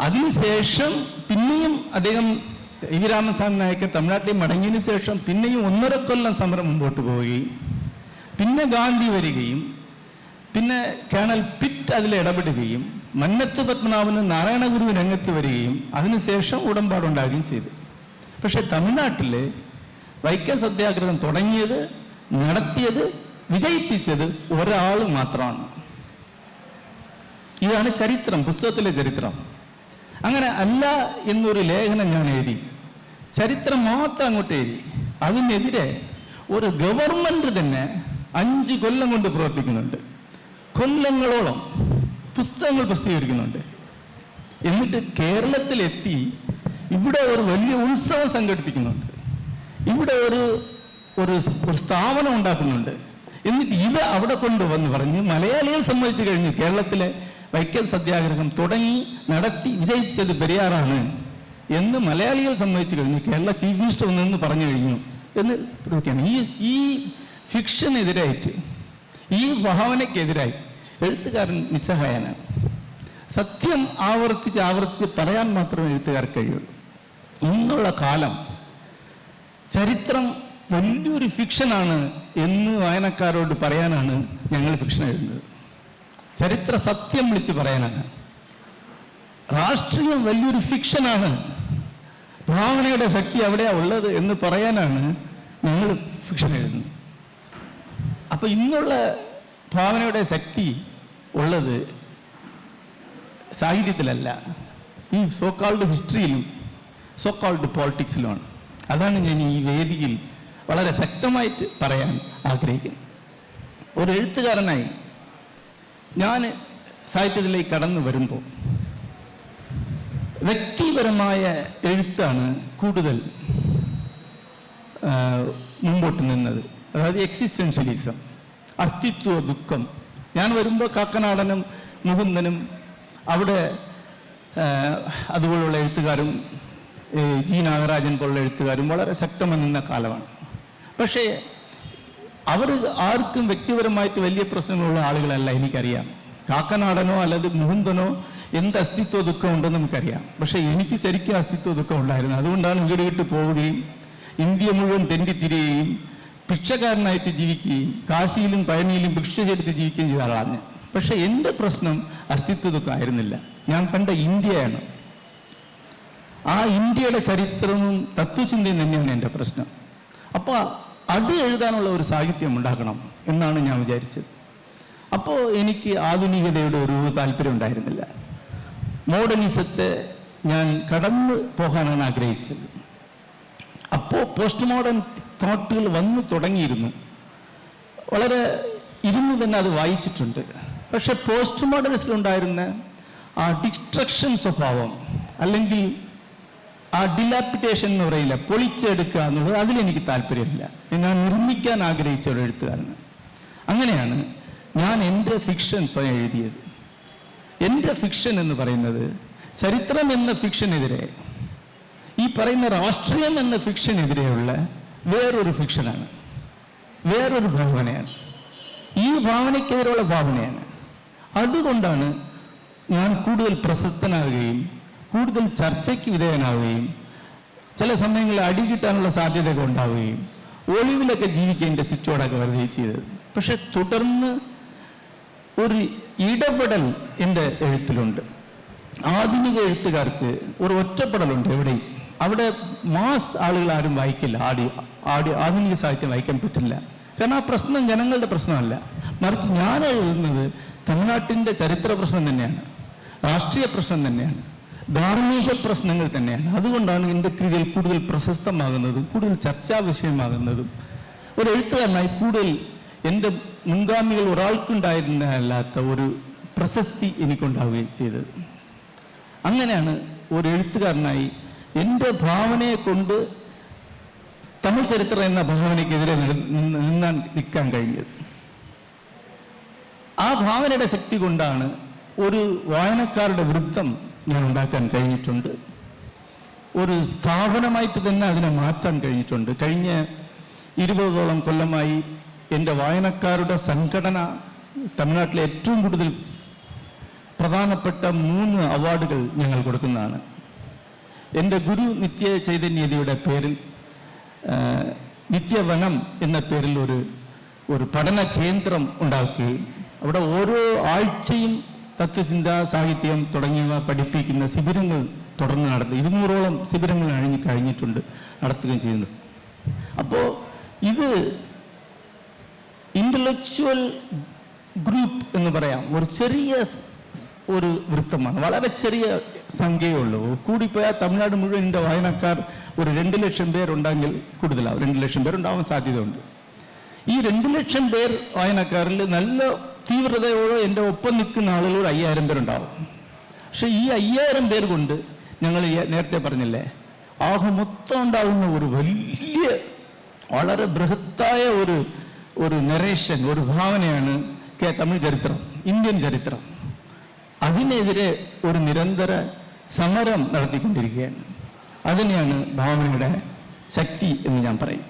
അതിനുശേഷം പിന്നെയും അദ്ദേഹം EV രാമസ്വാമി നായക്കർ തമിഴ്നാട്ടിൽ മടങ്ങിയതിന് ശേഷം പിന്നെയും 1.5 കൊല്ലം സമരം മുമ്പോട്ട് പോവുകയും പിന്നെ ഗാന്ധി വരികയും പിന്നെ കേണൽ പിറ്റ് അതിൽ ഇടപെടുകയും മന്നത്ത് പത്മനാഭനും നാരായണഗുരു രംഗത്ത് വരികയും അതിനുശേഷം ഉടമ്പാടുണ്ടാകുകയും ചെയ്തു. പക്ഷെ തമിഴ്നാട്ടിൽ വൈക്കം സത്യാഗ്രഹം തുടങ്ങിയത്, നടത്തിയത്, വിജയിപ്പിച്ചത് ഒരാൾ മാത്രമാണ്. ഇതാണ് ചരിത്രം, പുസ്തകത്തിലെ ചരിത്രം. അങ്ങനെ അല്ല എന്നൊരു ലേഖനം ഞാൻ എഴുതി, ചരിത്രം മാത്രം അങ്ങോട്ട് എഴുതി. അതിനെതിരെ ഒരു ഗവൺമെന്റ് തന്നെ 5 കൊല്ലം കൊണ്ട് പ്രവർത്തിക്കുന്നുണ്ട്. കൊല്ലങ്ങളോളം പുസ്തകങ്ങൾ പ്രസിദ്ധീകരിക്കുന്നുണ്ട്. എന്നിട്ട് കേരളത്തിലെത്തി ഇവിടെ ഒരു വലിയ ഉത്സവം സംഘടിപ്പിക്കുന്നുണ്ട്. ഇവിടെ ഒരു സ്ഥാപനം ഉണ്ടാക്കുന്നുണ്ട്. എന്നിട്ട് ഇത് അവിടെ കൊണ്ടുവന്ന് പറഞ്ഞ് മലയാളികൾ സമ്മതിച്ചു കഴിഞ്ഞു കേരളത്തിലെ വൈക്കം സത്യാഗ്രഹം തുടങ്ങി നടത്തി വിജയിച്ചത് പെരിയാറാണ് എന്ന് മലയാളികൾ സമ്മതിച്ചു കഴിഞ്ഞു. കേരള ചീഫ് മിനിസ്റ്റർ ഒന്നെന്ന് പറഞ്ഞു കഴിഞ്ഞു എന്ന് പ്രവർത്തിക്കുകയാണ്. ഈ ഫിക്ഷനെതിരായിട്ട്, ഈ ഭാവനയ്ക്കെതിരായി എഴുത്തുകാരൻ നിസ്സഹായനാണ്. സത്യം ആവർത്തിച്ച് പറയാൻ മാത്രമേ എഴുത്തുകാർക്ക് കഴിയുള്ളൂ. ഇന്നുള്ള കാലം ചരിത്രം വലിയൊരു ഫിക്ഷനാണ് എന്ന് വായനക്കാരോട് പറയാനാണ് ഞങ്ങൾ ഫിക്ഷൻ എഴുതുന്നത്. ചരിത്ര സത്യം വിളിച്ച് പറയാനാണ്. രാഷ്ട്രീയം വലിയൊരു ഫിക്ഷനാണ്, ഭാവനയുടെ ശക്തി അവിടെയാണ് ഉള്ളത് എന്ന് പറയാനാണ് ഞങ്ങൾ ഫിക്ഷൻ എഴുതുന്നത്. അപ്പൊ ഇന്നുള്ള ഭാവനയുടെ ശക്തി ഉള്ളത് സാഹിത്യത്തിലല്ല, ഈ സോക്കാൾഡ് ഹിസ്റ്ററിയിലും സോക്കാൾഡ് പോളിറ്റിക്സിലുമാണ്. അതാണ് ഞാൻ ഈ വേദിയിൽ വളരെ ശക്തമായിട്ട് പറയാൻ ആഗ്രഹിക്കുന്നത്. ഒരു എഴുത്തുകാരനായി ഞാൻ സാഹിത്യത്തിലേക്ക് കടന്നു വരുമ്പോൾ വ്യക്തിപരമായ എഴുത്താണ് കൂടുതൽ മുമ്പോട്ട് നിന്നത്. അതായത് എക്സിസ്റ്റൻഷ്യലിസം, അസ്തിത്വ ദുഃഖം. ഞാൻ വരുമ്പോൾ കാക്കനാടനും മുകുന്ദനും അവിടെ അതുപോലുള്ള എഴുത്തുകാരും ജി നാഗരാജൻ പോലുള്ള എഴുത്തുകാരും വളരെ ശക്തമായി നിന്ന കാലമാണ്. പക്ഷേ അവർ ആർക്കും വ്യക്തിപരമായിട്ട് വലിയ പ്രശ്നങ്ങളുള്ള ആളുകളല്ല, എനിക്കറിയാം. കാക്കനാടനോ അല്ലെങ്കിൽ മുകുന്ദനോ എന്ത് അസ്തിത്വ ദുഃഖം ഉണ്ടെന്ന് നമുക്കറിയാം. പക്ഷേ എനിക്ക് ശരിക്കും അസ്തിത്വ ദുഃഖം ഉണ്ടായിരുന്നു. അതുകൊണ്ടാണ് വീട് വിട്ട് പോവുകയും ഇന്ത്യ മുഴുവൻ തെണ്ടിത്തിരിയുകയും ഭിക്ഷക്കാരനായിട്ട് ജീവിക്കുകയും കാശിയിലും പഴനിയിലും ഭിക്ഷ ചെയ്ത് ജീവിക്കുകയും ചെയ്ത ആളാണ്. പക്ഷേ എൻ്റെ പ്രശ്നം അസ്തിത്വ ദുഃഖം ആയിരുന്നില്ല. ഞാൻ കണ്ട ഇന്ത്യയാണ്. ആ ഇന്ത്യയുടെ ചരിത്രവും തത്വചിന്തയും തന്നെയാണ് എൻ്റെ പ്രശ്നം. അപ്പോൾ അത് എഴുതാനുള്ള ഒരു സാഹിത്യം ഉണ്ടാക്കണം എന്നാണ് ഞാൻ വിചാരിച്ചത്. അപ്പോൾ എനിക്ക് ആധുനികതയുടെ ഒരു താല്പര്യം ഉണ്ടായിരുന്നില്ല. മോഡേണിസത്തെ ഞാൻ കടന്നു പോകാനാണ് ആഗ്രഹിച്ചത്. അപ്പോൾ പോസ്റ്റ് മോഡേൺ തോട്ടുകൾ വന്നു തുടങ്ങിയിരുന്നു. വളരെ ഇരുന്ന് തന്നെ അത് വായിച്ചിട്ടുണ്ട്. പക്ഷെ പോസ്റ്റ് മോഡേണിസ്റ്റിലുണ്ടായിരുന്ന ആ ഡിസ്ട്രക്ഷൻ സ്വഭാവം, അല്ലെങ്കിൽ ആ ഡിലാപ്പിറ്റേഷൻ എന്ന് പറയില്ല, പൊളിച്ചെടുക്കുക എന്നുള്ളത്, അതിലെനിക്ക് താല്പര്യമില്ല. ഞാൻ നിർമ്മിക്കാൻ ആഗ്രഹിച്ച ഒരു എഴുത്തുകാരന്. അങ്ങനെയാണ് ഞാൻ എൻ്റെ ഫിക്ഷൻ സ്വയം എഴുതിയത്. എൻ്റെ ഫിക്ഷൻ എന്ന് പറയുന്നത് ചരിത്രം എന്ന ഫിക്ഷനെതിരെ, ഈ പറയുന്ന രാഷ്ട്രീയം എന്ന ഫിക്ഷനെതിരെയുള്ള വേറൊരു ഫിക്ഷനാണ്, വേറൊരു ഭാവനയാണ്. ഈ ഭാവനയ്ക്കെതിരെയുള്ള ഭാവനയാണ്. അതുകൊണ്ടാണ് ഞാൻ കൂടുതൽ പ്രശസ്തനാവുകയും കൂടുതൽ ചർച്ചയ്ക്ക് വിധേയനാവുകയും ചില സമയങ്ങളിൽ അടി കിട്ടാനുള്ള സാധ്യതയൊക്കെ ഉണ്ടാവുകയും ഒളിവിലൊക്കെ ജീവിക്കേണ്ട സ്വിച്ചോടൊക്കെ വെറുതെ ചെയ്തത്. പക്ഷെ തുടർന്ന് ഒരു ഇടപെടൽ എൻ്റെ എഴുത്തിലുണ്ട്. ആധുനിക എഴുത്തുകാർക്ക് ഒരു ഒറ്റപ്പെടലുണ്ട് എവിടെയും. അവിടെ മാസ് ആളുകൾ ആരും വായിക്കില്ല. ആധുനിക സാഹിത്യം വായിക്കാൻ പറ്റില്ല. കാരണം ആ പ്രശ്നം ജനങ്ങളുടെ പ്രശ്നമല്ല, മറിച്ച് ഞാൻ എഴുതുന്നത് തമിഴ്നാട്ടിൻ്റെ ചരിത്ര പ്രശ്നം തന്നെയാണ്, രാഷ്ട്രീയ പ്രശ്നം തന്നെയാണ്, ധാർമ്മിക പ്രശ്നങ്ങൾ തന്നെയാണ്. അതുകൊണ്ടാണ് എൻ്റെ കൃതികൾ കൂടുതൽ പ്രശസ്തമാകുന്നതും കൂടുതൽ ചർച്ചാ വിഷയമാകുന്നതും. ഒരു എഴുത്തുകാരനായി കൂടുതൽ എൻ്റെ മുൻഗാമികൾ ഒരാൾക്കുണ്ടായിരുന്നല്ലാത്ത ഒരു പ്രശസ്തി എനിക്കുണ്ടാവുകയും ചെയ്തത്. അങ്ങനെയാണ് ഒരു എഴുത്തുകാരനായി എൻ്റെ ഭാവനയെ കൊണ്ട് തമിഴ് ചരിത്രം എന്ന ഭാവനയ്ക്കെതിരെ നിൽക്കാൻ കഴിഞ്ഞത്. ആ ഭാവനയുടെ ശക്തി കൊണ്ടാണ് ഒരു വായനക്കാരുടെ വൃത്തം ഞാൻ ഉണ്ടാക്കാൻ കഴിഞ്ഞിട്ടുണ്ട്. ഒരു സ്ഥാപനമായിട്ട് തന്നെ അതിനെ മാറ്റാൻ കഴിഞ്ഞിട്ടുണ്ട്. കഴിഞ്ഞ 20ഓളം കൊല്ലമായി എൻ്റെ വായനക്കാരുടെ സംഘടന തമിഴ്നാട്ടിലെ ഏറ്റവും കൂടുതൽ പ്രധാനപ്പെട്ട 3 അവാർഡുകൾ ഞങ്ങൾ കൊടുക്കുന്നതാണ്. എൻ്റെ ഗുരു നിത്യ ചൈതന്യതയുടെ പേരിൽ നിത്യവനം എന്ന പേരിൽ ഒരു പഠന കേന്ദ്രം ഉണ്ടാക്കുകയും അവിടെ ഓരോ ആഴ്ചയും തത്വചിന്ത, സാഹിത്യം തുടങ്ങിയവ പഠിപ്പിക്കുന്ന ശിബിരങ്ങൾ തുടർന്ന് നടത്തും. 200ഓളം ശിബിരങ്ങൾ കഴിഞ്ഞിട്ടുണ്ട്, നടത്തുകയും ചെയ്യുന്നു. അപ്പോൾ ഇത് ഇന്റലക്ച്വൽ ഗ്രൂപ്പ് എന്ന് പറയാം, ഒരു ചെറിയ ഒരു വൃത്തമാണ്, വളരെ ചെറിയ സംഖ്യയേ ഉള്ളൂ. കൂടിപ്പോയാൽ തമിഴ്നാട് മുഴുവൻ എൻ്റെ വായനക്കാർ ഒരു 2 ലക്ഷം പേരുണ്ടെങ്കിൽ കൂടുതലാവും. 2 ലക്ഷം പേരുണ്ടാവാൻ സാധ്യതയുണ്ട്. ഈ 2 ലക്ഷം പേർ വായനക്കാരിൽ നല്ല തീവ്രതയോടെ എൻ്റെ ഒപ്പം നിൽക്കുന്ന ആളുകൾ 5000 പേരുണ്ടാവും. പക്ഷെ ഈ 5000 പേർ കൊണ്ട് ഞങ്ങൾ നേരത്തെ പറഞ്ഞില്ലേ, ആകെ മൊത്തം ഉണ്ടാകുന്ന ഒരു വലിയ വളരെ ബൃഹത്തായ ഒരു നരേഷൻ, ഒരു ഭാവനയാണ് തമിഴ് ചരിത്രം, ഇന്ത്യൻ ചരിത്രം. അതിനെതിരെ ഒരു നിരന്തര സമരം നടത്തിക്കൊണ്ടിരിക്കുകയാണ്. അതിനെയാണ് ഭാവനയുടെ ശക്തി എന്ന് ഞാൻ പറയും.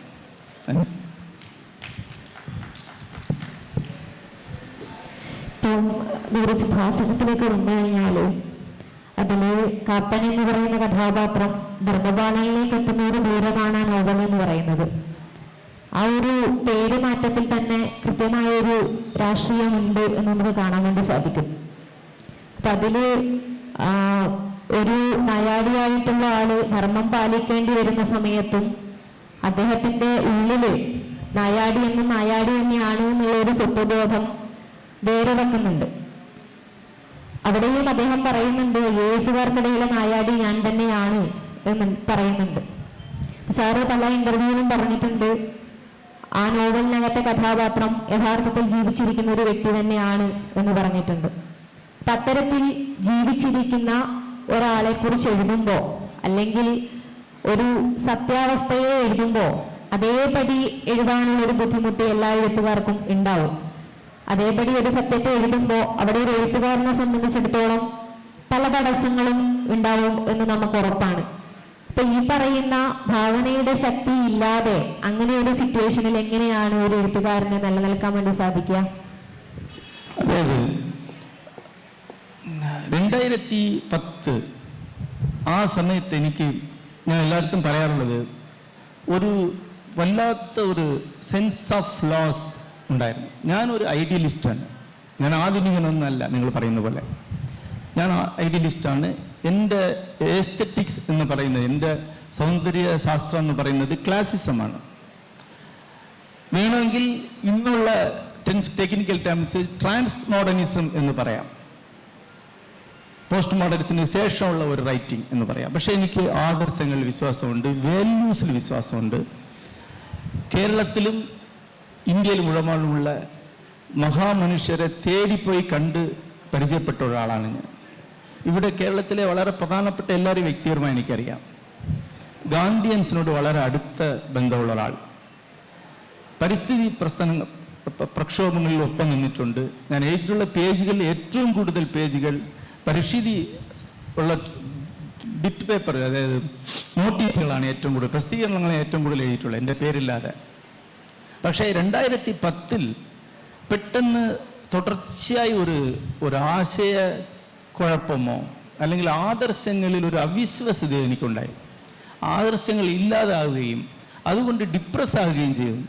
കുറച്ച് ഭാഷണത്തിലേക്ക് വന്നു കഴിഞ്ഞാൽ അതില് കാപ്പൻ എന്ന് പറയുന്ന കഥാപാത്രം ധർമ്മപാലനിലേക്ക് എത്തുന്ന ഒരു ദൂരമാണ് ആ നോവൽ എന്ന് പറയുന്നത്. ആ ഒരു പേര് മാറ്റത്തിൽ തന്നെ കൃത്യമായ ഒരു രാഷ്ട്രീയമുണ്ട് എന്ന് നമുക്ക് കാണാൻ വേണ്ടി സാധിക്കും. അപ്പൊ അതില് ഒരു നയാടിയായിട്ടുള്ള ആള് ധർമ്മം പാലിക്കേണ്ടി വരുന്ന സമയത്തും അദ്ദേഹത്തിന്റെ ഉള്ളില് നയാടി എന്നും നയാടി തന്നെയാണ് എന്നുള്ള ഒരു സ്വത്വബോധം വേറെ വെക്കുന്നുണ്ട്. അവിടെയും അദ്ദേഹം പറയുന്നുണ്ട്, യേസുകാർക്കിടയിലെ നായാടി ഞാൻ തന്നെയാണ് എന്ന് പറയുന്നുണ്ട്. സാറ് പല ഇന്റർവ്യൂവിലും പറഞ്ഞിട്ടുണ്ട്, ആ നോവലിനകത്തെ കഥാപാത്രം യഥാർത്ഥത്തിൽ ജീവിച്ചിരിക്കുന്ന ഒരു വ്യക്തി തന്നെയാണ് എന്ന് പറഞ്ഞിട്ടുണ്ട്. അപ്പൊ അത്തരത്തിൽ ജീവിച്ചിരിക്കുന്ന ഒരാളെ കുറിച്ച് എഴുതുമ്പോ, അല്ലെങ്കിൽ ഒരു സത്യാവസ്ഥയെ എഴുതുമ്പോ അതേപടി എഴുതാനുള്ള ഒരു ബുദ്ധിമുട്ട് എല്ലാ എഴുത്തുകാർക്കും ഉണ്ടാവും. അതേപടി ഒരു സത്യത്തെ എഴുതുമ്പോൾ അവിടെ ഒരു എഴുത്തുകാരനെ സംബന്ധിച്ചിടത്തോളം പല തടസ്സങ്ങളും ഉണ്ടാവും എന്ന് നമുക്ക് ഉറപ്പാണ്. അപ്പൊ ഈ പറയുന്ന ഭാവനയുടെ ശക്തി ഇല്ലാതെ അങ്ങനെ ഒരു സിറ്റുവേഷനിൽ എങ്ങനെയാണ് ഒരു എഴുത്തുകാരനെ നിലനിൽക്കാൻ വേണ്ടി സാധിക്കുക? അതായത് 2010 ആ സമയത്ത് ഞാൻ എല്ലാവർക്കും പറയാറുള്ളത്, ഒരു വല്ലാത്ത ഒരു സെൻസ് ഓഫ് ലോസ് ഉണ്ടായിരുന്നു. ഞാനൊരു ഐഡിയലിസ്റ്റാണ്. ഞാൻ ആധുനികനൊന്നല്ല, നിങ്ങൾ പറയുന്ന പോലെ. ഞാൻ ഐഡിയലിസ്റ്റാണ്. എൻ്റെ എസ്തെറ്റിക്സ് എന്ന് പറയുന്നത്, എൻ്റെ സൗന്ദര്യ ശാസ്ത്രം എന്ന് പറയുന്നത് ക്ലാസിസമാണ്. വേണമെങ്കിൽ ഇന്നുള്ള ടെക്നിക്കൽ ടേംസ് ട്രാൻസ് മോഡേണിസം എന്ന് പറയാം, പോസ്റ്റ് മോഡേണിസത്തിന് ശേഷമുള്ള ഒരു റൈറ്റിംഗ് എന്ന് പറയാം. പക്ഷേ എനിക്ക് ആദർശങ്ങളിൽ വിശ്വാസമുണ്ട്, വാല്യൂസിൽ വിശ്വാസമുണ്ട്. കേരളത്തിലും ഇന്ത്യയിലും ഉടമയുള്ള മഹാമനുഷ്യരെ തേടിപ്പോയി കണ്ട് പരിചയപ്പെട്ട ഒരാളാണ് ഞാൻ. ഇവിടെ കേരളത്തിലെ വളരെ പ്രധാനപ്പെട്ട എല്ലാവരും വ്യക്തിപരമായി എനിക്കറിയാം. ഗാന്ധിയൻസിനോട് വളരെ അടുത്ത ബന്ധമുള്ള ഒരാൾ. പരിസ്ഥിതി പ്രക്ഷോഭങ്ങളിൽ ഒപ്പം നിന്നിട്ടുണ്ട്. ഞാൻ എഴുതിയിട്ടുള്ള പേജുകളിൽ ഏറ്റവും കൂടുതൽ പേജുകൾ പരിസ്ഥിതി ഉള്ള ബിറ്റ് പേപ്പർ, അതായത് നോട്ടീസുകളാണ് ഏറ്റവും കൂടുതൽ, പ്രസിദ്ധീകരണങ്ങളാണ് ഏറ്റവും കൂടുതൽ എഴുതിയിട്ടുള്ളത് എൻ്റെ പേരില്ലാതെ. പക്ഷേ 2010 പെട്ടെന്ന് തുടർച്ചയായി ഒരു ആശയ കുഴപ്പമോ അല്ലെങ്കിൽ ആദർശങ്ങളിൽ ഒരു അവിശ്വസത എനിക്കുണ്ടായി. ആദർശങ്ങൾ ഇല്ലാതാവുകയും അതുകൊണ്ട് ഡിപ്രസ് ആവുകയും ചെയ്തു.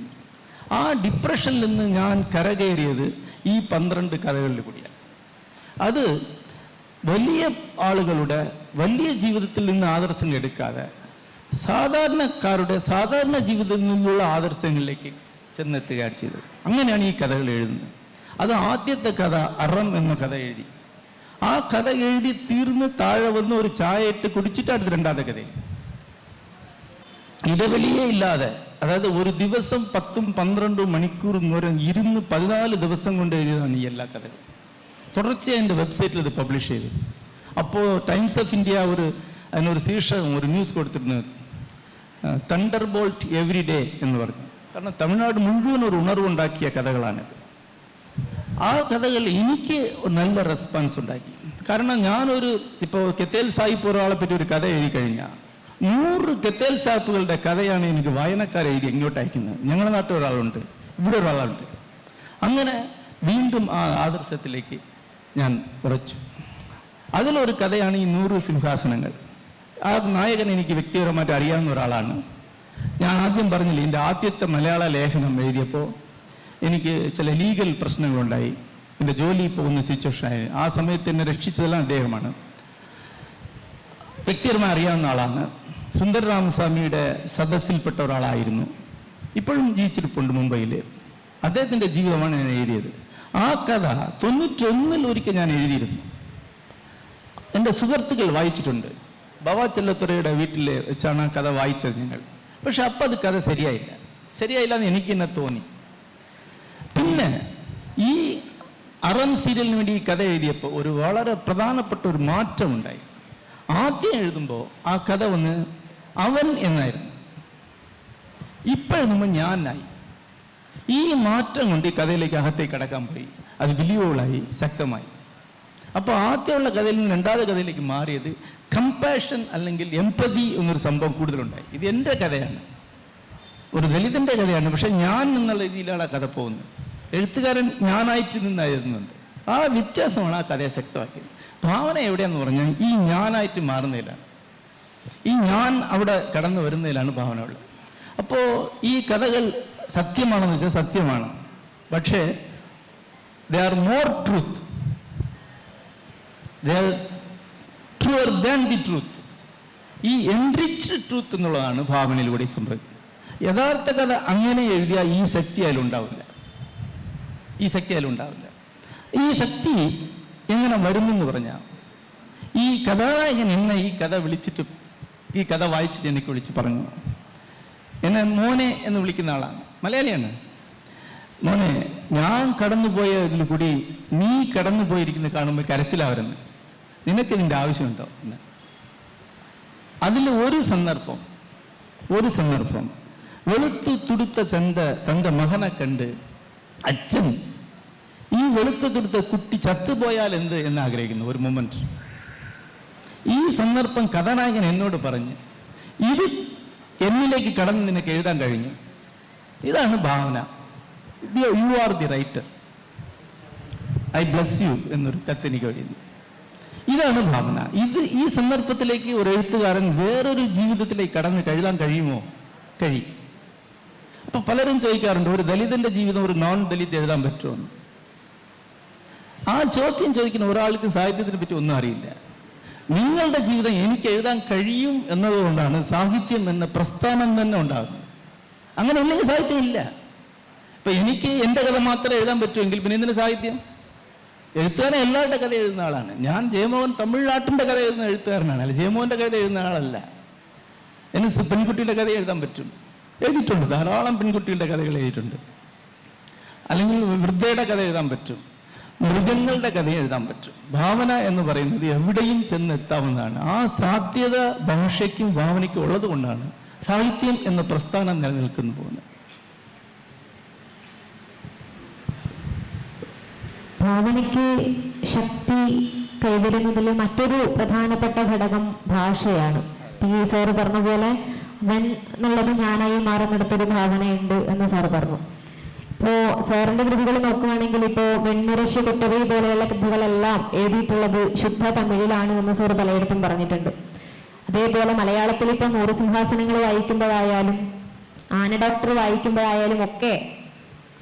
ആ ഡിപ്രഷനിൽ നിന്ന് ഞാൻ കരകയറിയത് ഈ 12 കഥകളിൽ കൂടിയാണ്. അത് വലിയ ആളുകളുടെ വലിയ ജീവിതത്തിൽ നിന്ന് ആദർശങ്ങൾ എടുക്കാതെ സാധാരണക്കാരുടെ സാധാരണ ജീവിതത്തിൽ നിന്നുള്ള ആദർശങ്ങളിലേക്ക് ചെന്നെത്തുകയാണ് ചെയ്തത്. അങ്ങനെയാണ് ഈ കഥകൾ എഴുതുന്നത്. അത് ആദ്യത്തെ കഥ അറം എന്ന കഥ എഴുതി. ആ കഥ എഴുതി തീർന്ന് താഴെ വന്ന് ഒരു ചായ ഇട്ട് കുടിച്ചിട്ട് അടുത്ത 2ാമത്തെ കഥ. ഇടവെളിയേ ഇല്ലാതെ, അതായത് ഒരു ദിവസം 10-12 മണിക്കൂർ ഇരുന്ന് 14 ദിവസം കൊണ്ട് എഴുതിയതാണ് ഈ എല്ലാ കഥകളും. തുടർച്ചയായി എൻ്റെ വെബ്സൈറ്റിൽ ഇത് പബ്ലിഷ് ചെയ്തു. അപ്പോൾ ടൈംസ് ഓഫ് ഇന്ത്യ അതിനൊരു ശീർഷകം, ഒരു ന്യൂസ് കൊടുത്തിരുന്നു, തണ്ടർ ബോൾട്ട് എവറി ഡേ എന്ന് പറഞ്ഞു. കാരണം തമിഴ്നാട് മുഴുവൻ ഒരു ഉണർവുണ്ടാക്കിയ കഥകളാണിത്. ആ കഥകൾ എനിക്ക് നല്ല റെസ്പോൺസ് ഉണ്ടാക്കി. കാരണം ഇപ്പോൾ കെത്തേൽ സാഹിബ് ഒരാളെ പറ്റി ഒരു കഥ എഴുതി കഴിഞ്ഞാൽ 100 കെത്തേൽ സാഹിബുകളുടെ കഥയാണ് എനിക്ക് വായനക്കാരെ എഴുതി ഇങ്ങോട്ട് അയക്കുന്നത്. ഞങ്ങളുടെ നാട്ടിൽ ഒരാളുണ്ട്, ഇവിടെ ഒരാളുണ്ട്. അങ്ങനെ വീണ്ടും ആ ആദർശത്തിലേക്ക് ഞാൻ ഉറച്ചു. അതിലൊരു കഥയാണ് ഈ 100 സിംഹാസനങ്ങൾ. ആ നായകൻ എനിക്ക് വ്യക്തിപരമായിട്ട് അറിയാവുന്ന ഒരാളാണ്. ഞാൻ ആദ്യം പറഞ്ഞില്ല, എൻ്റെ ആദ്യത്തെ മലയാള ലേഖനം എഴുതിയപ്പോൾ എനിക്ക് ചില ലീഗൽ പ്രശ്നങ്ങളുണ്ടായി. എൻ്റെ ജോലി പോകുന്ന സിറ്റുവേഷനായി. ആ സമയത്ത് എന്നെ രക്ഷിച്ചതെല്ലാം അദ്ദേഹമാണ്. വ്യക്തിപരമായി അറിയാവുന്ന ആളാണ്. സുന്ദരരാമസ്വാമിയുടെ സദസ്സിൽപ്പെട്ട ഒരാളായിരുന്നു. ഇപ്പോഴും ജീവിച്ചിരിപ്പുണ്ട് മുംബൈയിൽ. അദ്ദേഹത്തിൻ്റെ ജീവിതമാണ് ഞാൻ എഴുതിയത്. ആ കഥ 91 ഒരിക്കൽ ഞാൻ എഴുതിയിരുന്നു. എൻ്റെ സുഹൃത്തുക്കൾ വായിച്ചിട്ടുണ്ട്. ബാബാ ചെല്ലത്തുറയുടെ വീട്ടിൽ വെച്ചാണ് ആ കഥ വായിച്ചത് ഞങ്ങൾ. പക്ഷെ അപ്പം അത് കഥ ശരിയായില്ല എന്ന് എനിക്ക് തന്നെ തോന്നി. പിന്നെ ഈ അറം സീരിയലിന് വേണ്ടി ഈ കഥ എഴുതിയപ്പോൾ ഒരു വളരെ പ്രധാനപ്പെട്ട ഒരു മാറ്റമുണ്ടായി. ആദ്യം എഴുതുമ്പോൾ ആ കഥ അവൻ എന്നായിരുന്നു. ഇപ്പോഴെഴുതുമ്പോൾ ഞാനായി. ഈ മാറ്റം കൊണ്ട് ഈ കഥയിലേക്ക് അകത്തേക്ക് കടക്കാൻ പോയി. അത് ബിലീവബിളായി, ശക്തമായി. അപ്പോൾ ആദ്യമുള്ള കഥയിൽ നിന്ന് 2ാമത്തെ കഥയിലേക്ക് മാറിയത് കമ്പാഷൻ അല്ലെങ്കിൽ എംപതി എന്നൊരു സംഭവം കൂടുതലുണ്ടായി. ഇത് എൻ്റെ കഥയാണ്, ഒരു ദലിതൻ്റെ കഥയാണ്. പക്ഷെ ഞാൻ എന്നുള്ള രീതിയിലാണ് ആ കഥ പോകുന്നത്. എഴുത്തുകാരൻ ഞാനായിട്ട് നിന്ന് എഴുതുന്നുണ്ട്. ആ വ്യത്യാസമാണ് ആ കഥയെ ശക്തമാക്കിയത്. ഭാവന എവിടെയാന്ന് പറഞ്ഞാൽ ഈ ഞാനായിട്ട് മാറുന്നതിലാണ്, ഈ ഞാൻ അവിടെ കടന്നു വരുന്നതിലാണ് ഭാവന ഉള്ളത്. അപ്പോൾ ഈ കഥകൾ സത്യമാണെന്ന് വെച്ചാൽ സത്യമാണ്. പക്ഷേ they are more truth, they are truer than the truth. ഈ എൻറിച്ച്ഡ് ട്രൂത്ത് എന്നുള്ളതാണ് ഭാവനയിലൂടെ സംഭവിക്കുന്നത്. യഥാർത്ഥ കഥ അങ്ങനെ എഴുതിയാൽ ഈ ശക്തി അതിലുണ്ടാവില്ല. ഈ ശക്തി എങ്ങനെ വരുമെന്ന് പറഞ്ഞാൽ, ഈ കഥാനായകൻ എന്നെ ഈ കഥ വായിച്ചിട്ട് എനിക്ക് വിളിച്ച് പറഞ്ഞു. എന്നെ മോനെ എന്ന് വിളിക്കുന്ന ആളാണ്, മലയാളിയാണ്. മോനെ, ഞാൻ കടന്നുപോയതിൽ കൂടി നീ കടന്നുപോയിരിക്കുന്ന കാണുമ്പോൾ കരച്ചിലാവരുന്നു. നിനക്ക് ഇതിൻ്റെ ആവശ്യമുണ്ടോ എന്ന്. അതിൽ ഒരു സന്ദർഭം വെളുത്തു തുടുത്ത തൻ്റെ മകനെ കണ്ട് അച്ഛൻ ഈ വെളുത്തു തുടുത്ത കുട്ടി ചത്തുപോയാൽ എന്ത് എന്ന് ആഗ്രഹിക്കുന്നു. ഒരു മൊമെന്റ് ഈ സന്ദർഭം കഥാനായകൻ എന്നോട് പറഞ്ഞ് ഇത് എന്നിലേക്ക് കടന്ന് നിനക്ക് എഴുതാൻ കഴിഞ്ഞു. ഇതാണ് ഭാവന. You are the writer, I bless you എന്നൊരു കത്തെനിക്ക് എഴുതി. ഇതാണ് ഭാവന. ഈ സന്ദർഭത്തിലേക്ക് ഒരു എഴുത്തുകാരൻ വേറൊരു ജീവിതത്തിലേക്ക് കടന്ന് എഴുതാൻ കഴിയുമോ? കഴിയും. അപ്പൊ പലരും ചോദിക്കാറുണ്ട്, ഒരു ദലിതന്റെ ജീവിതം ഒരു നോൺ ദലിത് എഴുതാൻ പറ്റുമോ? ആ ചോദ്യം ചോദിക്കുന്ന ഒരാൾക്ക് സാഹിത്യത്തിനെ പറ്റി ഒന്നും അറിയില്ല. നിങ്ങളുടെ ജീവിതം എനിക്ക് എഴുതാൻ കഴിയും എന്നതുകൊണ്ടാണ് സാഹിത്യം എന്ന പ്രസ്ഥാനം തന്നെ ഉണ്ടാകുന്നത്. അങ്ങനെ ഇല്ലെങ്കിൽ സാഹിത്യം ഇല്ല. ഇപ്പൊ എനിക്ക് എൻ്റെ കഥ മാത്രമേ എഴുതാൻ പറ്റുമെങ്കിൽ പിന്നെ എന്തിനു സാഹിത്യം? എഴുത്തുകാരൻ എല്ലാവരുടെ കഥ എഴുതുന്ന ആളാണ്. ഞാൻ ജയമോഹൻ തമിഴ്നാട്ടിൻ്റെ കഥ എഴുതുന്ന എഴുത്തുകാരനാണ്, അല്ല ജയമോഹൻ്റെ കഥ എഴുതുന്ന ആളല്ല. എനിക്ക് പെൺകുട്ടിയുടെ കഥ എഴുതാൻ പറ്റും, എഴുതിയിട്ടുണ്ട്. ധാരാളം പെൺകുട്ടികളുടെ കഥകൾ എഴുതിയിട്ടുണ്ട്. അല്ലെങ്കിൽ വൃദ്ധയുടെ കഥ എഴുതാൻ പറ്റും, മൃഗങ്ങളുടെ കഥ എഴുതാൻ പറ്റും. ഭാവന എന്ന് പറയുന്നത് എവിടെയും ചെന്നെത്താവുന്നതാണ്. ആ സാധ്യത ഭാഷയ്ക്കും ഭാവനയ്ക്കും ഉള്ളത് കൊണ്ടാണ് സാഹിത്യം എന്ന പ്രസ്ഥാനം നിലനിൽക്കുന്നു പോകുന്നത്. ഭാവനയ്ക്ക് ശക്തി കൈവരുന്നതിൽ മറ്റൊരു പ്രധാനപ്പെട്ട ഘടകം ഭാഷയാണ്. പി സാറ് പറഞ്ഞ പോലെ ഞാൻ എന്നുള്ളത് ഞാനായി മാറുന്നിടത്തൊരു ഭാവനയുണ്ട് എന്ന് സാർ പറഞ്ഞു. ഇപ്പോ സാറിന്റെ കൃതികൾ നോക്കുകയാണെങ്കിൽ ഇപ്പോ വെണ്ണിരശ് കുറ്റവി പോലെയുള്ള കൃതികളെല്ലാം എഴുതിയിട്ടുള്ളത് ശുദ്ധ തമിഴിലാണ് എന്ന് സാർ പലയിടത്തും പറഞ്ഞിട്ടുണ്ട്. അതേപോലെ മലയാളത്തിൽ ഇപ്പൊ 100 സിംഹാസനങ്ങൾ വായിക്കുമ്പോഴായാലും ആന ഡോക്ടർ വായിക്കുമ്പോഴായാലും ഒക്കെ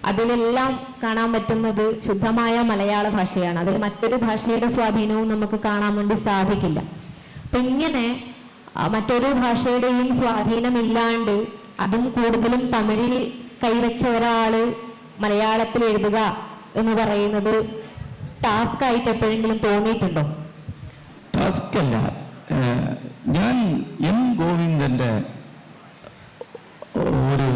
അതിലെല്ലാം കാണാൻ പറ്റുന്നത് ശുദ്ധമായ മലയാള ഭാഷയാണ്. അതിൽ മറ്റൊരു ഭാഷയുടെ സ്വാധീനവും നമുക്ക് കാണാൻ വേണ്ടി സാധിക്കില്ല. അപ്പൊ ഇങ്ങനെ മറ്റൊരു ഭാഷയുടെയും സ്വാധീനമില്ലാണ്ട് അതും കൂടുതലും തമിഴിൽ കൈവച്ച ഒരാള് മലയാളത്തിൽ എഴുതുക എന്ന് പറയുന്നത് ടാസ്ക് ആയിട്ട് എപ്പോഴെങ്കിലും തോന്നിയിട്ടുണ്ടോ? ടാസ്ക് അല്ല. ഞാൻ എം ഗോവിന്ദന്റെ ഒരു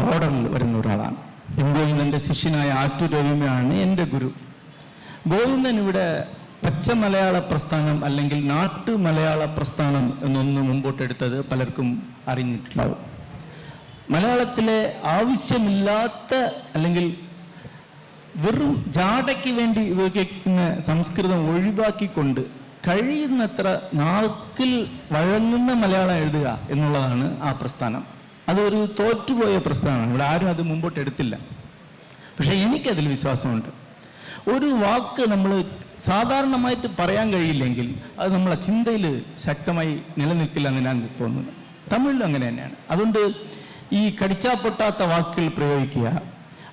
ഓർഡറിൽ വരുന്ന ഒരാളാണ്. എം ഗോവിന്ദന്റെ ശിഷ്യനായ ആറ്റൂർ രവിയാണ് എൻ്റെ ഗുരു. ഗോവിന്ദൻ ഇവിടെ പച്ച മലയാള പ്രസ്ഥാനം അല്ലെങ്കിൽ നാട്ടു മലയാള പ്രസ്ഥാനം എന്നൊന്ന് മുമ്പോട്ടെടുത്തത് പലർക്കും അറിഞ്ഞിട്ടുണ്ടാവും. മലയാളത്തിലെ ആവശ്യമില്ലാത്ത അല്ലെങ്കിൽ വെറും ജാടയ്ക്ക് വേണ്ടി ഉപയോഗിക്കുന്ന സംസ്കൃതം ഒഴിവാക്കിക്കൊണ്ട് കഴിയുന്നത്ര നാക്കിൽ വഴങ്ങുന്ന മലയാളം എഴുതുക എന്നുള്ളതാണ് ആ പ്രസ്ഥാനം. അതൊരു തോറ്റുപോയ പ്രസ്ഥാനമാണ്. ഇവിടെ ആരും അത് മുമ്പോട്ട് എടുത്തില്ല. പക്ഷെ എനിക്കതിൽ വിശ്വാസമുണ്ട്. ഒരു വാക്ക് നമ്മൾ സാധാരണമായിട്ട് പറയാൻ കഴിയില്ലെങ്കിൽ അത് നമ്മളെ ചിന്തയിൽ ശക്തമായി നിലനിൽക്കില്ല എന്ന് ഞാൻ തോന്നുന്നു. തമിഴിലും അങ്ങനെ തന്നെയാണ്. അതുകൊണ്ട് ഈ കടിച്ചാപ്പൊട്ടാത്ത വാക്കുകൾ പ്രയോഗിക്കുക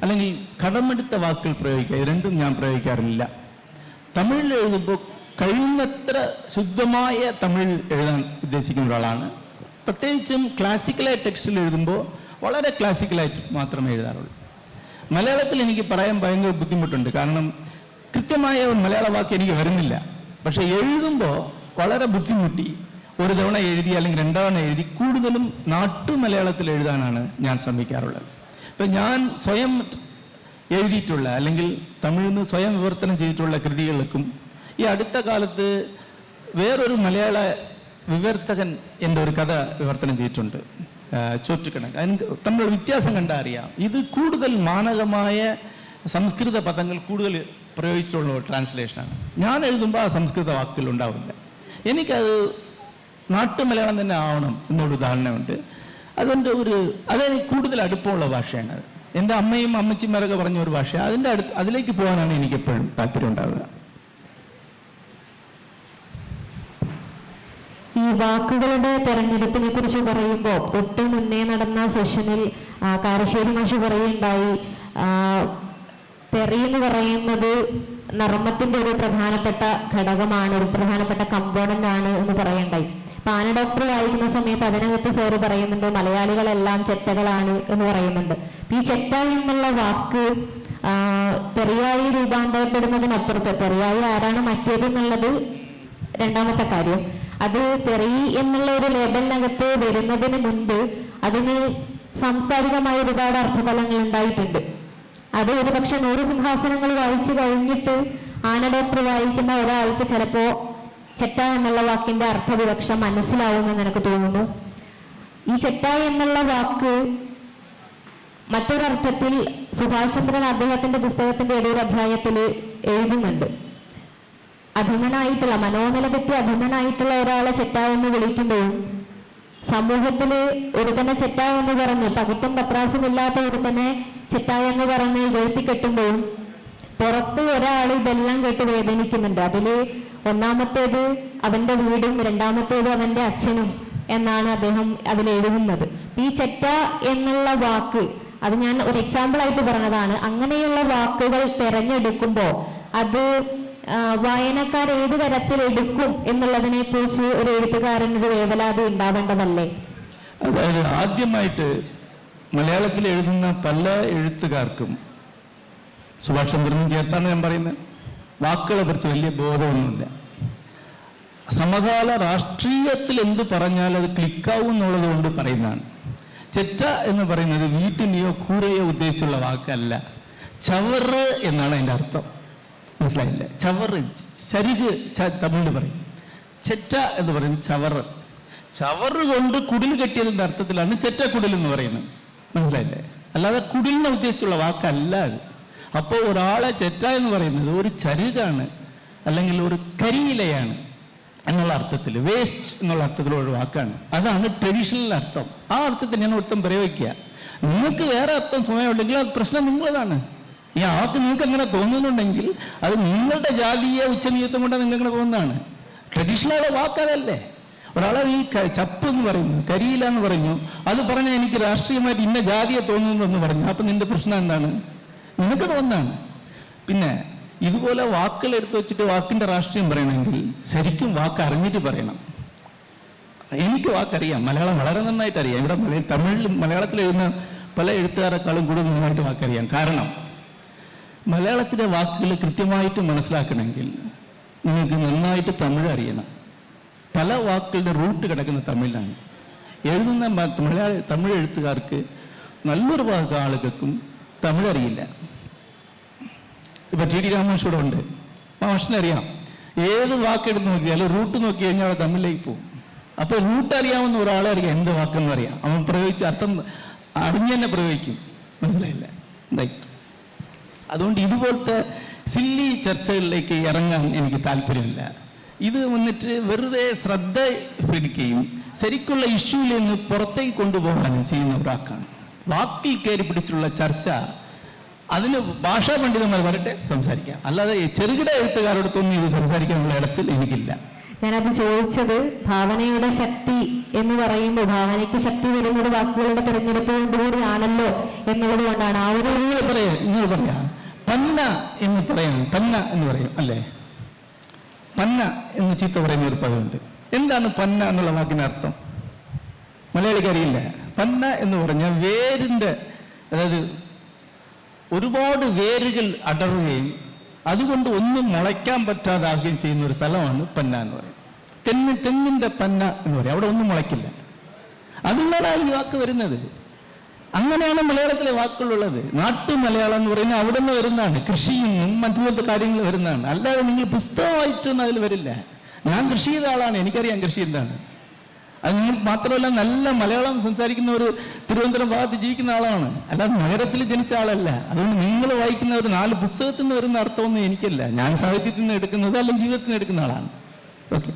അല്ലെങ്കിൽ കടമെടുത്ത വാക്കുകൾ പ്രയോഗിക്കുക, രണ്ടും ഞാൻ പ്രയോഗിക്കാറില്ല. തമിഴിൽ എഴുതുമ്പോൾ കഴിയുന്നത്ര ശുദ്ധമായ തമിഴ് എഴുതാൻ ഉദ്ദേശിക്കുന്ന ഒരാളാണ്. പ്രത്യേകിച്ചും ക്ലാസിക്കലായ ടെക്സ്റ്റിൽ എഴുതുമ്പോൾ വളരെ ക്ലാസിക്കലായിട്ട് മാത്രമേ എഴുതാറുള്ളൂ. മലയാളത്തിൽ എനിക്ക് പറയാൻ ഭയങ്കര ബുദ്ധിമുട്ടുണ്ട്. കാരണം കൃത്യമായ ഒരു മലയാള വാക്ക് എനിക്ക് വരുന്നില്ല. പക്ഷെ എഴുതുമ്പോൾ വളരെ ബുദ്ധിമുട്ടി ഒരു തവണ എഴുതി അല്ലെങ്കിൽ 2 തവണ എഴുതി കൂടുതലും നാട്ടു മലയാളത്തിൽ എഴുതാനാണ് ഞാൻ ശ്രമിക്കാറുള്ളത്. ഇപ്പം ഞാൻ സ്വയം എഴുതിയിട്ടുള്ള അല്ലെങ്കിൽ തമിഴിൽ നിന്ന് സ്വയം വിവർത്തനം ചെയ്തിട്ടുള്ള കൃതികൾക്കും ഈ അടുത്ത കാലത്ത് വേറൊരു മലയാള വിവർത്തകൻ എൻ്റെ ഒരു കഥ വിവർത്തനം ചെയ്തിട്ടുണ്ട്, ചോറ്റുകണക്ക്. അതിന് തമ്മിലുള്ള വ്യത്യാസം കണ്ടാൽ അറിയാം. ഇത് കൂടുതൽ മാനകമായ സംസ്കൃത പദങ്ങൾ കൂടുതൽ പ്രയോഗിച്ചിട്ടുള്ള ഒരു ട്രാൻസ്ലേഷനാണ്. ഞാൻ എഴുതുമ്പോൾ ആ സംസ്കൃത വാക്കുകൾ ഉണ്ടാവില്ല. എനിക്കത് നാട്ടു മലയാളം തന്നെ ആവണം എന്നൊരു ധാരണയുണ്ട്. അതെനിക്ക് കൂടുതൽ അടുപ്പമുള്ള ഭാഷയാണ്. എൻ്റെ അമ്മയും അമ്മച്ചിമാരൊക്കെ പറഞ്ഞ ഒരു ഭാഷ, അതിലേക്ക് പോകാനാണ് എനിക്ക് എപ്പോഴും താല്പര്യം ഉണ്ടാവുക. ഈ വാക്കുകളുടെ തെരഞ്ഞെടുപ്പിനെ കുറിച്ച് പറയുമ്പോൾ തൊട്ട് മുന്നേ നടന്ന സെഷനിൽ കാരശ്ശേരി മാഷ് പറയുണ്ടായി, തെറി എന്ന് പറയുന്നത് നർമ്മത്തിന്റെ ഒരു പ്രധാനപ്പെട്ട ഘടകമാണ്, ഒരു പ്രധാനപ്പെട്ട കമ്പോണന്റ് ആണ് എന്ന് പറയണ്ടായി. ഇപ്പൊ ആന ഡോക്ടർ വായിക്കുന്ന സമയത്ത് അതിനകത്ത് സാറ് പറയുന്നുണ്ട് മലയാളികളെല്ലാം ചെറ്റകളാണ് എന്ന് പറയുന്നുണ്ട്. ഈ ചെറ്റ എന്നുള്ള വാക്ക് തെറിയായി രൂപാന്തരപ്പെടുന്നതിനപ്പുറത്ത് തെറിയായി ആരാണ് മറ്റേത് എന്നുള്ളത് രണ്ടാമത്തെ കാര്യം. അത് തെറി എന്നുള്ള ഒരു ലേബലിനകത്ത് വരുന്നതിന് മുൻപ് അതിന് സാംസ്കാരികമായ ഒരുപാട് അർത്ഥതലങ്ങൾ ഉണ്ടായിട്ടുണ്ട്. അത് ഒരുപക്ഷെ 100 സിംഹാസനങ്ങൾ വായിച്ചു കഴിഞ്ഞിട്ട് ആന ഡോക്ടർ വായിക്കുന്ന ഒരാൾക്ക് ചിലപ്പോ ചെറ്റ എന്നുള്ള വാക്കിന്റെ അർത്ഥവിവക്ഷ മനസ്സിലാവുമെന്ന് എനിക്ക് തോന്നുന്നു. ഈ ചെറ്റ എന്നുള്ള വാക്ക് മറ്റൊരർത്ഥത്തിൽ സുഭാഷ് ചന്ദ്രൻ അദ്ദേഹത്തിന്റെ പുസ്തകത്തിന്റെ ഏതൊരു അധ്യായത്തിൽ എഴുതുന്നുണ്ട്. അധമനായിട്ടുള്ള, മനോനില തെറ്റി അധമനായിട്ടുള്ള ഒരാളെ ചെറ്റാവെന്ന് വിളിക്കുമ്പോഴും സമൂഹത്തില് ഒരുത്തനെ ചെറ്റാവെന്ന് പറഞ്ഞ് പകുത്തും പത്രാസും ഇല്ലാത്ത ഒരുത്തനെ ചെറ്റാവെന്ന് പറഞ്ഞ് എഴുത്തി കെട്ടുമ്പോഴും പുറത്ത് ഒരാൾ ഇതെല്ലാം കേട്ട് വേദനിക്കുന്നുണ്ട്. അതില് ഒന്നാമത്തേത് അവന്റെ വീടും രണ്ടാമത്തേത് അവന്റെ അച്ഛനും എന്നാണ് അദ്ദേഹം അതിൽ എഴുതുന്നത്. ഈ ചെറ്റ എന്നുള്ള വാക്ക് അത് ഞാൻ ഒരു എക്സാമ്പിൾ ആയിട്ട് പറഞ്ഞതാണ്. അങ്ങനെയുള്ള വാക്കുകൾ തെരഞ്ഞെടുക്കുമ്പോൾ അത് വായനക്കാർ ഏത് തരത്തിൽ എടുക്കും എന്നുള്ളതിനെ കുറിച്ച് ഒരു എഴുത്തുകാരനൊരു വേവലാതി ഉണ്ടാവേണ്ടതല്ലേ? അതായത് ആദ്യമായിട്ട് മലയാളത്തിൽ എഴുതുന്ന പല എഴുത്തുകാർക്കും, സുഭാഷ് ചന്ദ്രനും ചേർത്താണ് ഞാൻ പറയുന്നത്, വാക്കുകളെ കുറിച്ച് വലിയ ബോധമൊന്നുമില്ല. സമകാല രാഷ്ട്രീയത്തിൽ എന്ത് പറഞ്ഞാൽ അത് ക്ലിക്കാവും എന്നുള്ളത് കൊണ്ട് പറയുന്നതാണ്. ചെറ്റ എന്ന് പറയുന്നത് വീട്ടിനെയോ കൂരയോ ഉദ്ദേശിച്ചുള്ള വാക്കല്ല. ചവറ് എന്നാണ് അതിൻ്റെ അർത്ഥം. മനസ്സിലായില്ല? ചവറ്, ശരിക്ക് തമിഴിൽ പറയും. ചെറ്റ എന്ന് പറയുന്നത് ചവറ്. ചവറ് കൊണ്ട് കുടിൽ കെട്ടിയതിൻ്റെ അർത്ഥത്തിലാണ് ചെറ്റ കുടിൽ എന്ന് പറയുന്നത്. മനസ്സിലായില്ലേ? അല്ലാതെ കുടിലിനെ ഉദ്ദേശിച്ചുള്ള വാക്കല്ല അത്. അപ്പോൾ ഒരാളെ ചെറ്റ എന്ന് പറയുന്നത് ഒരു ചരുകാണ്, അല്ലെങ്കിൽ ഒരു കരിയിലയാണ് എന്നുള്ള അർത്ഥത്തിൽ, വേസ്റ്റ് എന്നുള്ള അർത്ഥത്തിലുള്ള ഒരു വാക്കാണ്. അതാണ് ട്രഡീഷണൽ അർത്ഥം. ആ അർത്ഥത്തിൽ ഞാൻ ഒട്ടും പ്രയോഗിക്കുക. നിങ്ങൾക്ക് വേറെ അർത്ഥം സ്വയമുണ്ടെങ്കിൽ അത് പ്രശ്നം നിങ്ങളതാണ്. ഈ ആൾക്ക് നിങ്ങൾക്ക് അങ്ങനെ തോന്നുന്നുണ്ടെങ്കിൽ അത് നിങ്ങളുടെ ജാതീയ ഉച്ചനീയത്വം കൊണ്ട് നിങ്ങൾക്ക് അങ്ങനെ തോന്നുന്നതാണ്. ട്രഡീഷണൽ വാക്കതല്ലേ. ഒരാളെ ഈ ചപ്പ് എന്ന് പറയുന്നു, കരിയില എന്ന് പറഞ്ഞു, അത് പറഞ്ഞാൽ എനിക്ക് രാഷ്ട്രീയമായിട്ട് ഇന്ന ജാതിയെ തോന്നുന്നു എന്ന് പറഞ്ഞു. അപ്പം നിന്റെ പ്രശ്നം എന്താണ്? നിനക്ക് തോന്നാണ്. പിന്നെ ഇതുപോലെ വാക്കുകൾ എടുത്തു വെച്ചിട്ട് വാക്കിന്റെ രാഷ്ട്രീയം പറയണമെങ്കിൽ ശരിക്കും വാക്ക് അറിഞ്ഞിട്ട് പറയണം. എനിക്ക് വാക്കറിയാം, മലയാളം വളരെ നന്നായിട്ട് അറിയാം. ഇവിടെ തമിഴിലും മലയാളത്തിൽ എഴുതുന്ന പല എഴുത്തുകാരെക്കാളും കൂടുതൽ നന്നായിട്ട് വാക്കറിയാം. കാരണം മലയാളത്തിലെ വാക്കുകൾ കൃത്യമായിട്ട് മനസ്സിലാക്കണമെങ്കിൽ നിങ്ങൾക്ക് നന്നായിട്ട് തമിഴ് അറിയണം. പല വാക്കുകളുടെ റൂട്ട് കിടക്കുന്ന തമിഴിലാണ്. എഴുതുന്ന തമിഴ് എഴുത്തുകാർക്ക് നല്ലൊരു ഭാഗം ആളുകൾക്കും തമിഴ് അറിയില്ല. ഇപ്പൊ ടി ഡി രാമകൃഷ്ണൻ ഉണ്ട്, മാഷിനറിയാം. ഏത് വാക്കെടുത്ത് നോക്കിയാലും റൂട്ട് നോക്കി കഴിഞ്ഞാൽ അവിടെ തമ്മിലേക്ക് പോകും. അപ്പൊ റൂട്ട് അറിയാവുന്ന ഒരാളെ അറിയാം എന്ത് വാക്കെന്ന് അറിയാം. അവൻ പ്രയോഗിച്ച് അർത്ഥം അറിഞ്ഞു തന്നെ പ്രയോഗിക്കും. മനസ്സിലായില്ല? അതുകൊണ്ട് ഇതുപോലത്തെ സില്ലി ചർച്ചകളിലേക്ക് ഇറങ്ങാൻ എനിക്ക് താല്പര്യമില്ല. ഇത് വന്നിട്ട് വെറുതെ ശ്രദ്ധ പിടിക്കുകയും ശരിക്കുള്ള ഇഷ്യൂവിൽ നിന്ന് പുറത്തേക്ക് കൊണ്ടുപോകാനും ചെയ്യുന്ന ഒരാൾക്കാണ്. വാക്കിൽ കയറി പിടിച്ചുള്ള ചർച്ച, അതിന് ഭാഷാ പണ്ഡിതന്മാർ വരട്ടെ, സംസാരിക്കാം. അല്ലാതെ ചെറുകിട എഴുത്തുകാരോടൊന്നും ഇത് സംസാരിക്കാനുള്ള ഇടത്തിൽ എനിക്കില്ല. ഞാനത് ചോദിച്ചത് ഭാവനയുടെ ശക്തി എന്ന് പറയുമ്പോൾ ഭാവനയ്ക്ക് ശക്തി വരുന്നത് വാക്കുകളുടെ തെരഞ്ഞെടുപ്പ് കൊണ്ടുകൂടിയാണല്ലോ എന്നുള്ളത് കൊണ്ടാണ്. ആ ഒരു നിങ്ങൾ പറയാ പന്ന എന്ന് പറയാം, പന്ന എന്ന് പറയും അല്ലേ? പന്ന എന്ന് ചീത്ത പറയുന്ന ഒരു പദമുണ്ട്. എന്താണ് പന്ന എന്നുള്ള വാക്കിന്റെ അർത്ഥം? മലയാളിക്ക് അറിയില്ല. പന്ന എന്ന് പറഞ്ഞാൽ വേരിന്റെ, അതായത് ഒരുപാട് വേരുകൾ അടറുകയും അതുകൊണ്ട് ഒന്നും മുളയ്ക്കാൻ പറ്റാതാകുകയും ചെയ്യുന്ന ഒരു സ്ഥലമാണ് പന്ന എന്ന് പറയുന്നത്. തെങ്ങിന്റെ പന്ന എന്ന് പറയും. അവിടെ ഒന്നും മുളയ്ക്കില്ല. അതിനാണ് ഈ വാക്ക് വരുന്നത്. അങ്ങനെയാണ് മലയാളത്തിലെ വാക്കുകളുള്ളത്. നാട്ടു മലയാളം എന്ന് പറയുന്നത് അവിടെ നിന്ന് വരുന്നതാണ്. കൃഷിയും മറ്റുപോലത്തെ കാര്യങ്ങൾ വരുന്നതാണ്. അല്ലാതെ നിങ്ങൾ പുസ്തകം വായിച്ചിട്ടൊന്നും അതിൽ വരില്ല. ഞാൻ കൃഷി ചെയ്ത ആളാണ്, എനിക്കറിയാം കൃഷി എന്താണ്. അത് നിങ്ങൾ മാത്രമല്ല നല്ല മലയാളം സംസാരിക്കുന്ന ഒരു തിരുവനന്തപുരം ഭാഗത്ത് ജീവിക്കുന്ന ആളാണ്, അല്ലാതെ നഗരത്തിൽ ജനിച്ച ആളല്ല. അതുകൊണ്ട് നിങ്ങൾ വായിക്കുന്ന ഒരു 4 പുസ്തകത്തിൽ നിന്ന് വരുന്ന അർത്ഥമൊന്നും എനിക്കല്ല. ഞാൻ സാഹിത്യത്തിൽ നിന്ന് എടുക്കുന്നത് അല്ലെങ്കിൽ ജീവിതത്തിൽ നിന്ന് എടുക്കുന്ന ആളാണ്. ഓക്കെ,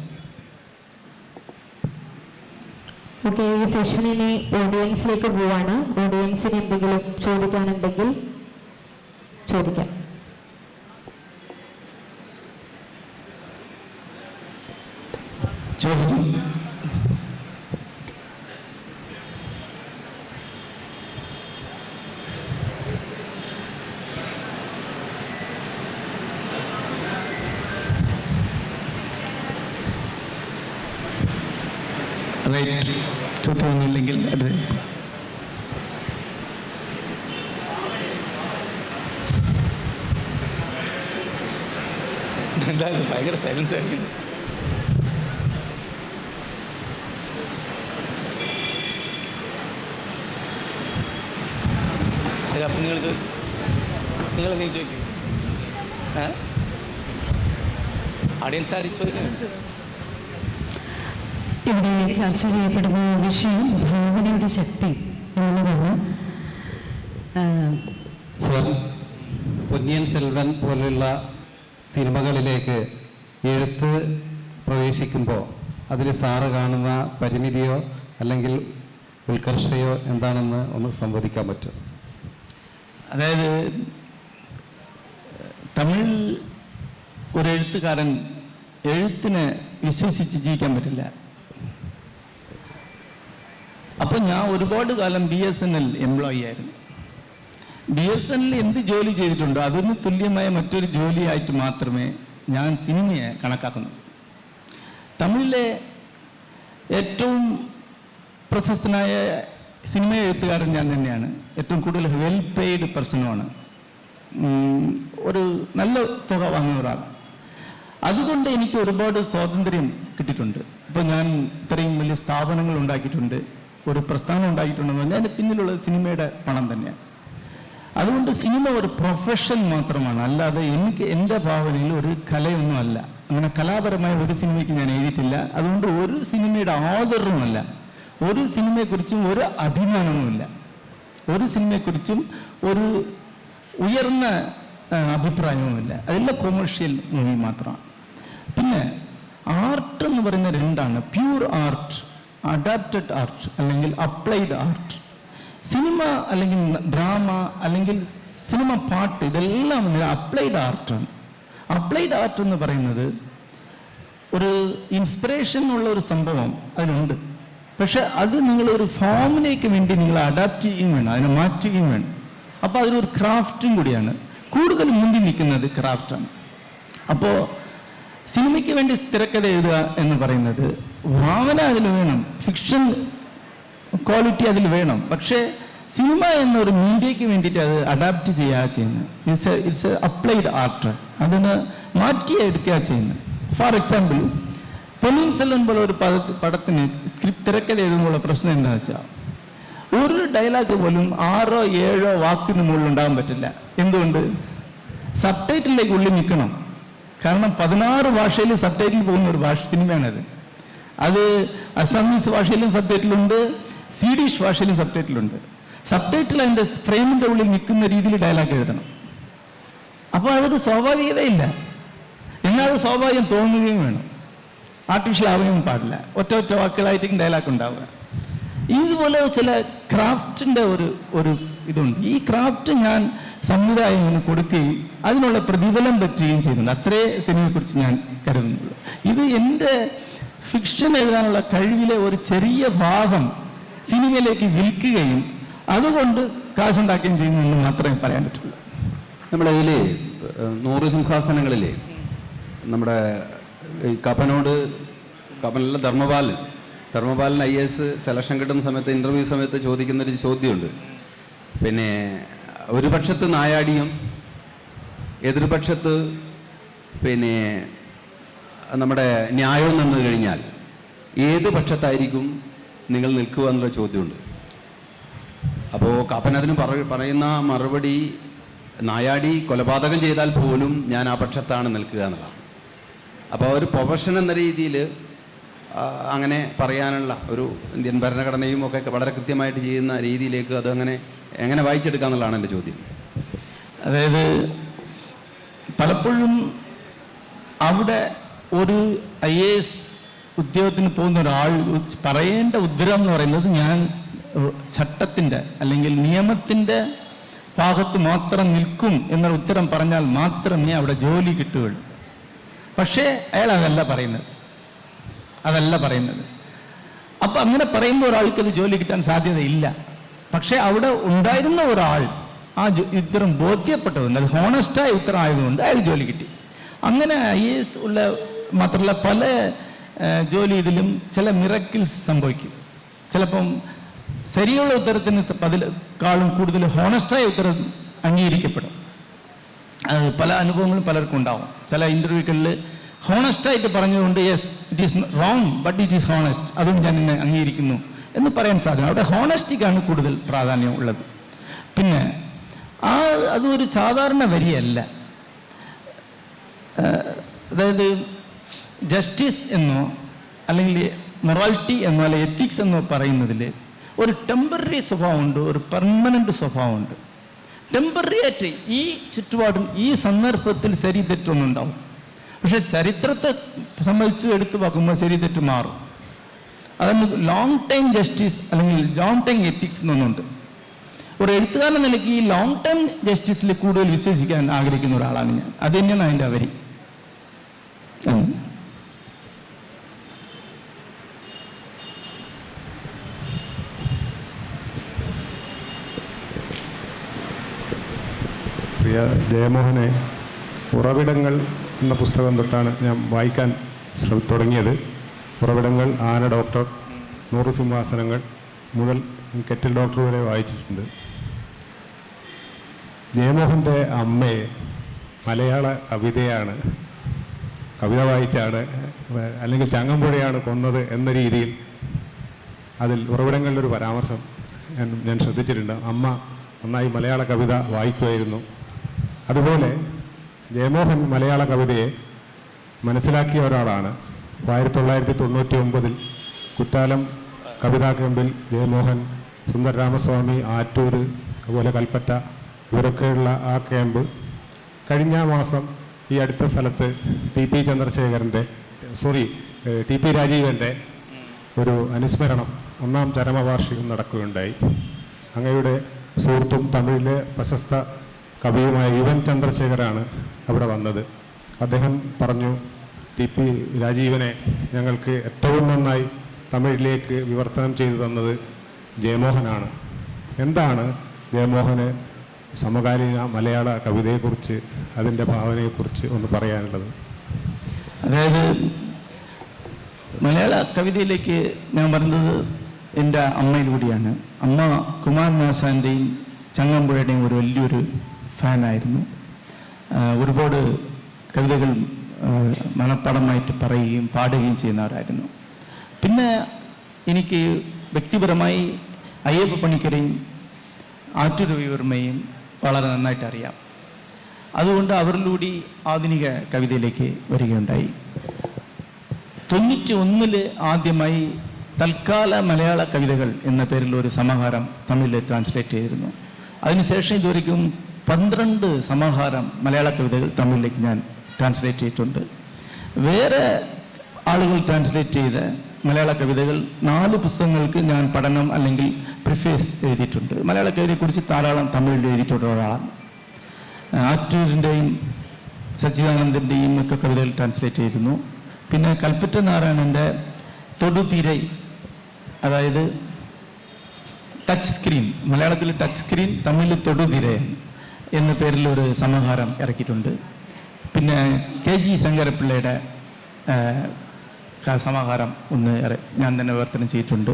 ഈ സെഷനിനെ ഓഡിയൻസിലേക്ക് പോവാണ്. ഓഡിയൻസിന് എന്തെങ്കിലും ചോദിക്കാനുണ്ടെങ്കിൽ ചോദിക്കാം. തോന്നുന്നില്ലെങ്കിൽ അത് ഭയങ്കര സൈലൻസ് ആയിരിക്കും. ശരി, അപ്പം നിങ്ങളെന്തെങ്കിലും ചോദിക്കും? ഓഡിയൻസ് ആരും ചോദിക്കും? ഇവിടെ ചർച്ച ചെയ്യപ്പെടുന്ന വിഷയം ഭാവനയുടെ ശക്തി എന്നുള്ളതാണ്. പൊന്നിയൻ സെൽവൻ പോലെയുള്ള സിനിമകളിലേക്ക് എഴുത്ത് പ്രവേശിക്കുമ്പോൾ അതിൽ സാറ് കാണുന്ന പരിമിതിയോ അല്ലെങ്കിൽ ഉത്കർഷയോ എന്താണെന്ന് ഒന്ന് സംവദിക്കാൻ പറ്റും? അതായത് തമിഴിൽ ഒരു എഴുത്തുകാരൻ എഴുത്തിനെ വിശ്വസിച്ച് ജീവിക്കാൻ പറ്റില്ല. അപ്പോൾ ഞാൻ ഒരുപാട് കാലം BSNL എംപ്ലോയി ആയിരുന്നു. BSNL എന്ത് ജോലി ചെയ്തിട്ടുണ്ടോ അതിന് തുല്യമായ മറ്റൊരു ജോലിയായിട്ട് മാത്രമേ ഞാൻ സിനിമയെ കണക്കാക്കുന്നു. തമിഴിലെ ഏറ്റവും പ്രശസ്തനായ സിനിമ എഴുത്തുകാരൻ ഞാൻ തന്നെയാണ്. ഏറ്റവും കൂടുതൽ വെൽ പെയ്ഡ് പേഴ്സണുമാണ്. ഒരു നല്ല തുക വാങ്ങുന്ന ഒരാൾ. അതുകൊണ്ട് എനിക്ക് ഒരുപാട് സ്വാതന്ത്ര്യം കിട്ടിയിട്ടുണ്ട്. ഇപ്പോൾ ഞാൻ ഇത്രയും വലിയ സ്ഥാപനങ്ങൾ ഉണ്ടാക്കിയിട്ടുണ്ട്, ഒരു പ്രസ്ഥാനം ഉണ്ടാക്കിയിട്ടുണ്ടെന്ന് പറഞ്ഞാൽ അതിൻ്റെ പിന്നിലുള്ള സിനിമയുടെ പണം തന്നെയാണ്. അതുകൊണ്ട് സിനിമ ഒരു പ്രൊഫഷൻ മാത്രമാണ്, അല്ലാതെ എനിക്ക് എൻ്റെ ഭാവനയിൽ ഒരു കലയൊന്നുമല്ല. അങ്ങനെ കലാപരമായ ഒരു സിനിമയ്ക്ക് ഞാൻ എഴുതിയിട്ടില്ല. അതുകൊണ്ട് ഒരു സിനിമയുടെ ആദരവുമല്ല, ഒരു സിനിമയെക്കുറിച്ചും ഒരു അഭിമാനവുമില്ല, ഒരു സിനിമയെക്കുറിച്ചും ഒരു ഉയർന്ന അഭിപ്രായവുമില്ല. അതെല്ലാം കൊമേഴ്ഷ്യൽ മൂവി മാത്രമാണ്. പിന്നെ ആർട്ട് എന്ന് പറയുന്ന രണ്ടാണ്: പ്യൂർ ആർട്ട്, അഡാപ്റ്റഡ് ആർട്ട് അല്ലെങ്കിൽ അപ്ലൈഡ് ആർട്ട്. സിനിമ അല്ലെങ്കിൽ ഡ്രാമ അല്ലെങ്കിൽ സിനിമ പാട്ട് ഇതെല്ലാം അപ്ലൈഡ് ആർട്ടാണ്. അപ്ലൈഡ് ആർട്ട് എന്ന് പറയുന്നത് ഒരു ഇൻസ്പിറേഷൻ ഉള്ള ഒരു സംഭവം അതിനുണ്ട്. പക്ഷെ അത് നിങ്ങളൊരു ഫോമിലേക്ക് വേണ്ടി നിങ്ങൾ അഡാപ്റ്റ് ചെയ്യുകയും വേണം, അതിനെ മാറ്റുകയും വേണം. അപ്പോൾ അതിലൊരു ക്രാഫ്റ്റും കൂടിയാണ്. കൂടുതൽ മുന്നിൽ നിൽക്കുന്നത് ക്രാഫ്റ്റാണ്. അപ്പോൾ സിനിമയ്ക്ക് വേണ്ടി തിരക്കഥ എഴുതുക എന്ന് പറയുന്നത് ഭാവന അതിൽ വേണം, ഫിക്ഷൻ ക്വാളിറ്റി അതിൽ വേണം. പക്ഷേ സിനിമ എന്നൊരു മീഡിയയ്ക്ക് വേണ്ടിയിട്ട് അത് അഡാപ്റ്റ് ചെയ്യുക ചെയ്യുന്നത്. It's applied art. അതിന് മാറ്റിയെടുക്കുക ചെയ്യുന്നത്. ഫോർ എക്സാമ്പിൾ, പൊന്നിയിൻ സെൽവൻ പോലെ ഒരു പടത്തിന് തിരക്കഥ എഴുതുമ്പോഴുള്ള പ്രശ്നം എന്താണെന്ന് വെച്ചാൽ ഒരു ഡയലോഗ് പോലും 6 or 7 വാക്കിന് മുകളിൽ ഉണ്ടാകാൻ പറ്റില്ല. എന്തുകൊണ്ട്? സബ് ടൈറ്റിലേക്ക് ഉള്ളിൽ നിൽക്കണം. കാരണം 16 ഭാഷയിൽ സബ് ടൈറ്റിൽ പോകുന്ന ഒരു സിനിമയാണത്. അത് അസാമീസ് ഭാഷയിലും സബ് ടൈറ്റിലുണ്ട്, സ്വീഡിഷ് ഭാഷയിലും സബ് ടൈറ്റിലുണ്ട്. സബ് ടൈറ്റിൽ അതിൻ്റെ ഫ്രെയിമിൻ്റെ ഉള്ളിൽ നിൽക്കുന്ന രീതിയിൽ ഡയലോഗ് എഴുതണം. അപ്പോൾ അതൊരു സ്വാഭാവികതയില്ല. എന്നാൽ അത് സ്വാഭാവികം തോന്നുകയും വേണം, ആർട്ടിഫിഷ്യൽ ആവുകയും പാടില്ല. ഒറ്റ വാക്കുകളായിട്ടും ഡയലോഗ് ഉണ്ടാവുക. ഇതുപോലെ ചില ക്രാഫ്റ്റിൻ്റെ ഒരു ഇതുണ്ട്. ഈ ക്രാഫ്റ്റ് ഞാൻ സംവിധായകന് കൊടുക്കുകയും അതിനുള്ള പ്രതിഫലം പറ്റുകയും ചെയ്യുന്നുണ്ട്. അത്രേ സിനിമയെക്കുറിച്ച് ഞാൻ കരുതുന്നുള്ളൂ. ഇത് എൻ്റെ ഫിക്ഷൻ എഴുതാനുള്ള കഴിവിലെ ഒരു ചെറിയ ഭാഗം സിനിമയിലേക്ക് വിൽക്കുകയും അതുകൊണ്ട് കാശുണ്ടാക്കുകയും ചെയ്യുന്നു എന്ന് മാത്രമേ പറയാൻ പറ്റുള്ളൂ. നമ്മുടെ ഇതിൽ 100 സിംഹാസനങ്ങളിൽ നമ്മുടെ കപ്പനുള്ള ധർമ്മപാലൻ IAS സെലക്ഷൻ കിട്ടുന്ന സമയത്ത്, ഇൻ്റർവ്യൂ സമയത്ത് ചോദിക്കുന്നൊരു ചോദ്യമുണ്ട്. പിന്നെ ഒരു പക്ഷത്ത് നായാടിയും എതിർപക്ഷത്ത് പിന്നെ നമ്മുടെ ന്യായവും നിന്ന് കഴിഞ്ഞാൽ ഏത് പക്ഷത്തായിരിക്കും നിങ്ങൾ നിൽക്കുക എന്നുള്ള ചോദ്യമുണ്ട്. അപ്പോൾ കാപ്പൻ അതിന് പറയുന്ന മറുപടി, നായാടി കൊലപാതകം ചെയ്താൽ പോലും ഞാൻ ആ പക്ഷത്താണ് നിൽക്കുക എന്നുള്ളതാണ്. അപ്പോൾ ഒരു പ്രൊഫഷൻ എന്ന രീതിയിൽ അങ്ങനെ പറയാനുള്ള ഒരു ഇന്ത്യൻ ഭരണഘടനയും ഒക്കെ വളരെ കൃത്യമായിട്ട് ചെയ്യുന്ന രീതിയിലേക്ക് അത് എങ്ങനെ വായിച്ചെടുക്കുക എന്നുള്ളതാണ് എൻ്റെ ചോദ്യം. അതായത് പലപ്പോഴും അവിടെ ഒരു IAS ഉദ്യോഗത്തിന് പോകുന്ന ഒരാൾ പറയേണ്ട ഉത്തരം എന്ന് പറയുന്നത് ഞാൻ ചട്ടത്തിൻ്റെ അല്ലെങ്കിൽ നിയമത്തിൻ്റെ ഭാഗത്ത് മാത്രം നിൽക്കും എന്നൊരു ഉത്തരം പറഞ്ഞാൽ മാത്രമേ അവിടെ ജോലി കിട്ടുകയുള്ളൂ. പക്ഷേ അയാൾ അതല്ല പറയുന്നത്. അപ്പം അങ്ങനെ പറയുമ്പോൾ ഒരാൾക്ക് അത് ജോലി കിട്ടാൻ സാധ്യതയില്ല. പക്ഷേ അവിടെ ഉണ്ടായിരുന്ന ഒരാൾ ആ ഉത്തരം ബോധ്യപ്പെട്ടതുകൊണ്ട്, അത് ഹോണസ്റ്റായ ഉത്തരം ആയതുകൊണ്ട് അയാൾ ജോലി കിട്ടി. അങ്ങനെ IAS ഉള്ള മാത്രമല്ല പല ജോലി ഇതിലും ചില മിറക്കിൾസ് സംഭവിക്കും. ചിലപ്പം ശരിയുള്ള ഉത്തരത്തിന് അതിലേക്കാളും കൂടുതൽ ഹോണസ്റ്റായ ഉത്തരം അംഗീകരിക്കപ്പെടും. അത് പല അനുഭവങ്ങളും പലർക്കും ഉണ്ടാവും. ചില ഇൻ്റർവ്യൂകളിൽ ഹോണസ്റ്റായിട്ട് പറഞ്ഞുകൊണ്ട് yes it is wrong but it is honest, അതുകൊണ്ട് ഞാൻ എന്നെ അംഗീകരിക്കുന്നു എന്ന് പറയാൻ സാധിക്കും. അവിടെ ഹോണസ്റ്റിക്കാണ് കൂടുതൽ പ്രാധാന്യം ഉള്ളത്. പിന്നെ അതൊരു സാധാരണ വരിയല്ല. അതായത് ജസ്റ്റിസ് എന്നോ അല്ലെങ്കിൽ മൊറാലിറ്റി എന്നോ അല്ലെങ്കിൽ എത്തിക്സ് എന്നോ പറയുന്നതിൽ ഒരു ടെമ്പററി സ്വഭാവമുണ്ട്, ഒരു പെർമനൻ്റ് സ്വഭാവമുണ്ട്. ടെമ്പററി ആയിട്ട് ഈ ചുറ്റുപാടും ഈ സന്ദർഭത്തിൽ ശരി തെറ്റൊന്നുണ്ടാവും. പക്ഷെ ചരിത്രത്തെ സംബന്ധിച്ച് എടുത്തു നോക്കുമ്പോൾ ശരി തെറ്റ് മാറും. അതാണ് ലോങ് ടൈം ജസ്റ്റിസ് അല്ലെങ്കിൽ ലോങ് ടൈം എത്തിക്സ് എന്നൊന്നുണ്ട്. ഒരു എഴുത്തുകാരൻ നിലയ്ക്ക് ഈ ലോങ് ടൈം ജസ്റ്റിസിൽ കൂടുതൽ വിശ്വസിക്കാൻ ആഗ്രഹിക്കുന്ന ഒരാളാണ് ഞാൻ. അത് തന്നെയാണ് അതിൻ്റെ അവരി. പ്രിയ ജയമോഹനെ, ഉറവിടങ്ങൾ എന്ന പുസ്തകം തൊട്ടാണ് ഞാൻ വായിക്കാൻ തുടങ്ങിയത്. ഉറവിടങ്ങൾ, ആന ഡോക്ടർ, 100 സിംഹാസനങ്ങൾ മുതൽ കെറ്റിൽ ഡോക്ടർ വരെ വായിച്ചിട്ടുണ്ട്. ജയമോഹൻ്റെ അമ്മയെ മലയാള കവിത വായിച്ചാണ് അല്ലെങ്കിൽ ചങ്ങമ്പുഴയാണ് കൊന്നത് എന്ന രീതിയിൽ അതിൽ ഉറവിടങ്ങളിലൊരു പരാമർശം ഞാൻ ശ്രദ്ധിച്ചിട്ടുണ്ട്. അമ്മ നന്നായി മലയാള കവിത വായിക്കുമായിരുന്നു. അതുപോലെ ജയമോഹൻ മലയാള കവിതയെ മനസ്സിലാക്കിയ ഒരാളാണ്. 1999 കുറ്റാലം കവിതാ ക്യാമ്പിൽ ജയമോഹൻ, സുന്ദര രാമസ്വാമി, ആറ്റൂർ, അതുപോലെ കൽപ്പറ്റ, ഇവരൊക്കെയുള്ള ആ ക്യാമ്പ് കഴിഞ്ഞ മാസം ഈ അടുത്ത സ്ഥലത്ത് ടി പി രാജീവൻ്റെ ഒരു അനുസ്മരണം 1-ാം ചരമവാർഷികം നടക്കുകയുണ്ടായി. അങ്ങയുടെ സുഹൃത്തും തമിഴിലെ പ്രശസ്ത കവിയുമായ യുവൻ ചന്ദ്രശേഖരാണ് അവിടെ വന്നത്. അദ്ദേഹം പറഞ്ഞു, ടി പി രാജീവനെ ഞങ്ങൾക്ക് ഏറ്റവും നന്നായി തമിഴിലേക്ക് വിവർത്തനം ചെയ്തു തന്നത് ജയമോഹനാണ്. എന്താണ് ജയമോഹന് സമകാലീന മലയാള കവിതയെക്കുറിച്ച്, അതിൻ്റെ ഭാവനയെക്കുറിച്ച് ഒന്ന് പറയാനുള്ളത്? അതായത് മലയാള കവിതയിലേക്ക് ഞാൻ പറഞ്ഞത് എൻ്റെ അമ്മയിലൂടെയാണ്. അമ്മ കുമാരനാശാൻ്റെയും ചങ്ങമ്പുഴയുടെയും ഒരു വലിയൊരു ഫാനായിരുന്നു. ഒരുപാട് കവിതകൾ മനഃപ്പാടമായിട്ട് പറയുകയും പാടുകയും ചെയ്യുന്നവരായിരുന്നു. പിന്നെ എനിക്ക് വ്യക്തിപരമായി അയ്യപ്പ പണിക്കരെയും ആറ്റൂർ രവിവർമ്മയും വളരെ നന്നായിട്ട് അറിയാം. അതുകൊണ്ട് അവരിലൂടെ ആധുനിക കവിതയിലേക്ക് വരികയുണ്ടായി. 91 ആദ്യമായി തൽക്കാല മലയാള കവിതകൾ എന്ന പേരിൽ ഒരു സമാഹാരം തമിഴിൽ ട്രാൻസ്ലേറ്റ് ചെയ്തിരുന്നു. അതിനുശേഷം ഇതുവരെയ്ക്കും 12 സമാഹാരം മലയാള കവിതകൾ തമിഴിലേക്ക് ഞാൻ ട്രാൻസ്ലേറ്റ് ചെയ്തിട്ടുണ്ട്. വേറെ ആളുകൾ ട്രാൻസ്ലേറ്റ് ചെയ്ത മലയാള കവിതകൾ 4 പുസ്തകങ്ങൾക്ക് ഞാൻ പഠനം അല്ലെങ്കിൽ പ്രിഫേസ് എഴുതിയിട്ടുണ്ട്. മലയാള കവിതയെക്കുറിച്ച് ധാരാളം തമിഴിൽ എഴുതിയിട്ടുള്ള ഒരാളാണ്. ആറ്റൂരിൻ്റെയും സച്ചിദാനന്ദൻ്റെയും ഒക്കെ കവിതകൾ ട്രാൻസ്ലേറ്റ് ചെയ്തിരുന്നു. പിന്നെ കൽപ്പറ്റ നാരായണൻ്റെ തൊടുതീരൈ, അതായത് ടച്ച് സ്ക്രീൻ, മലയാളത്തിൽ ടച്ച് സ്ക്രീൻ, തമിഴിൽ തൊടുതീരൈ എന്ന പേരിൽ ഒരു സമാഹാരം ഇറക്കിയിട്ടുണ്ട്. പിന്നെ KG ശങ്കരപ്പിള്ളയുടെ സമാഹാരം ഞാൻ തന്നെ വിവർത്തനം ചെയ്തിട്ടുണ്ട്.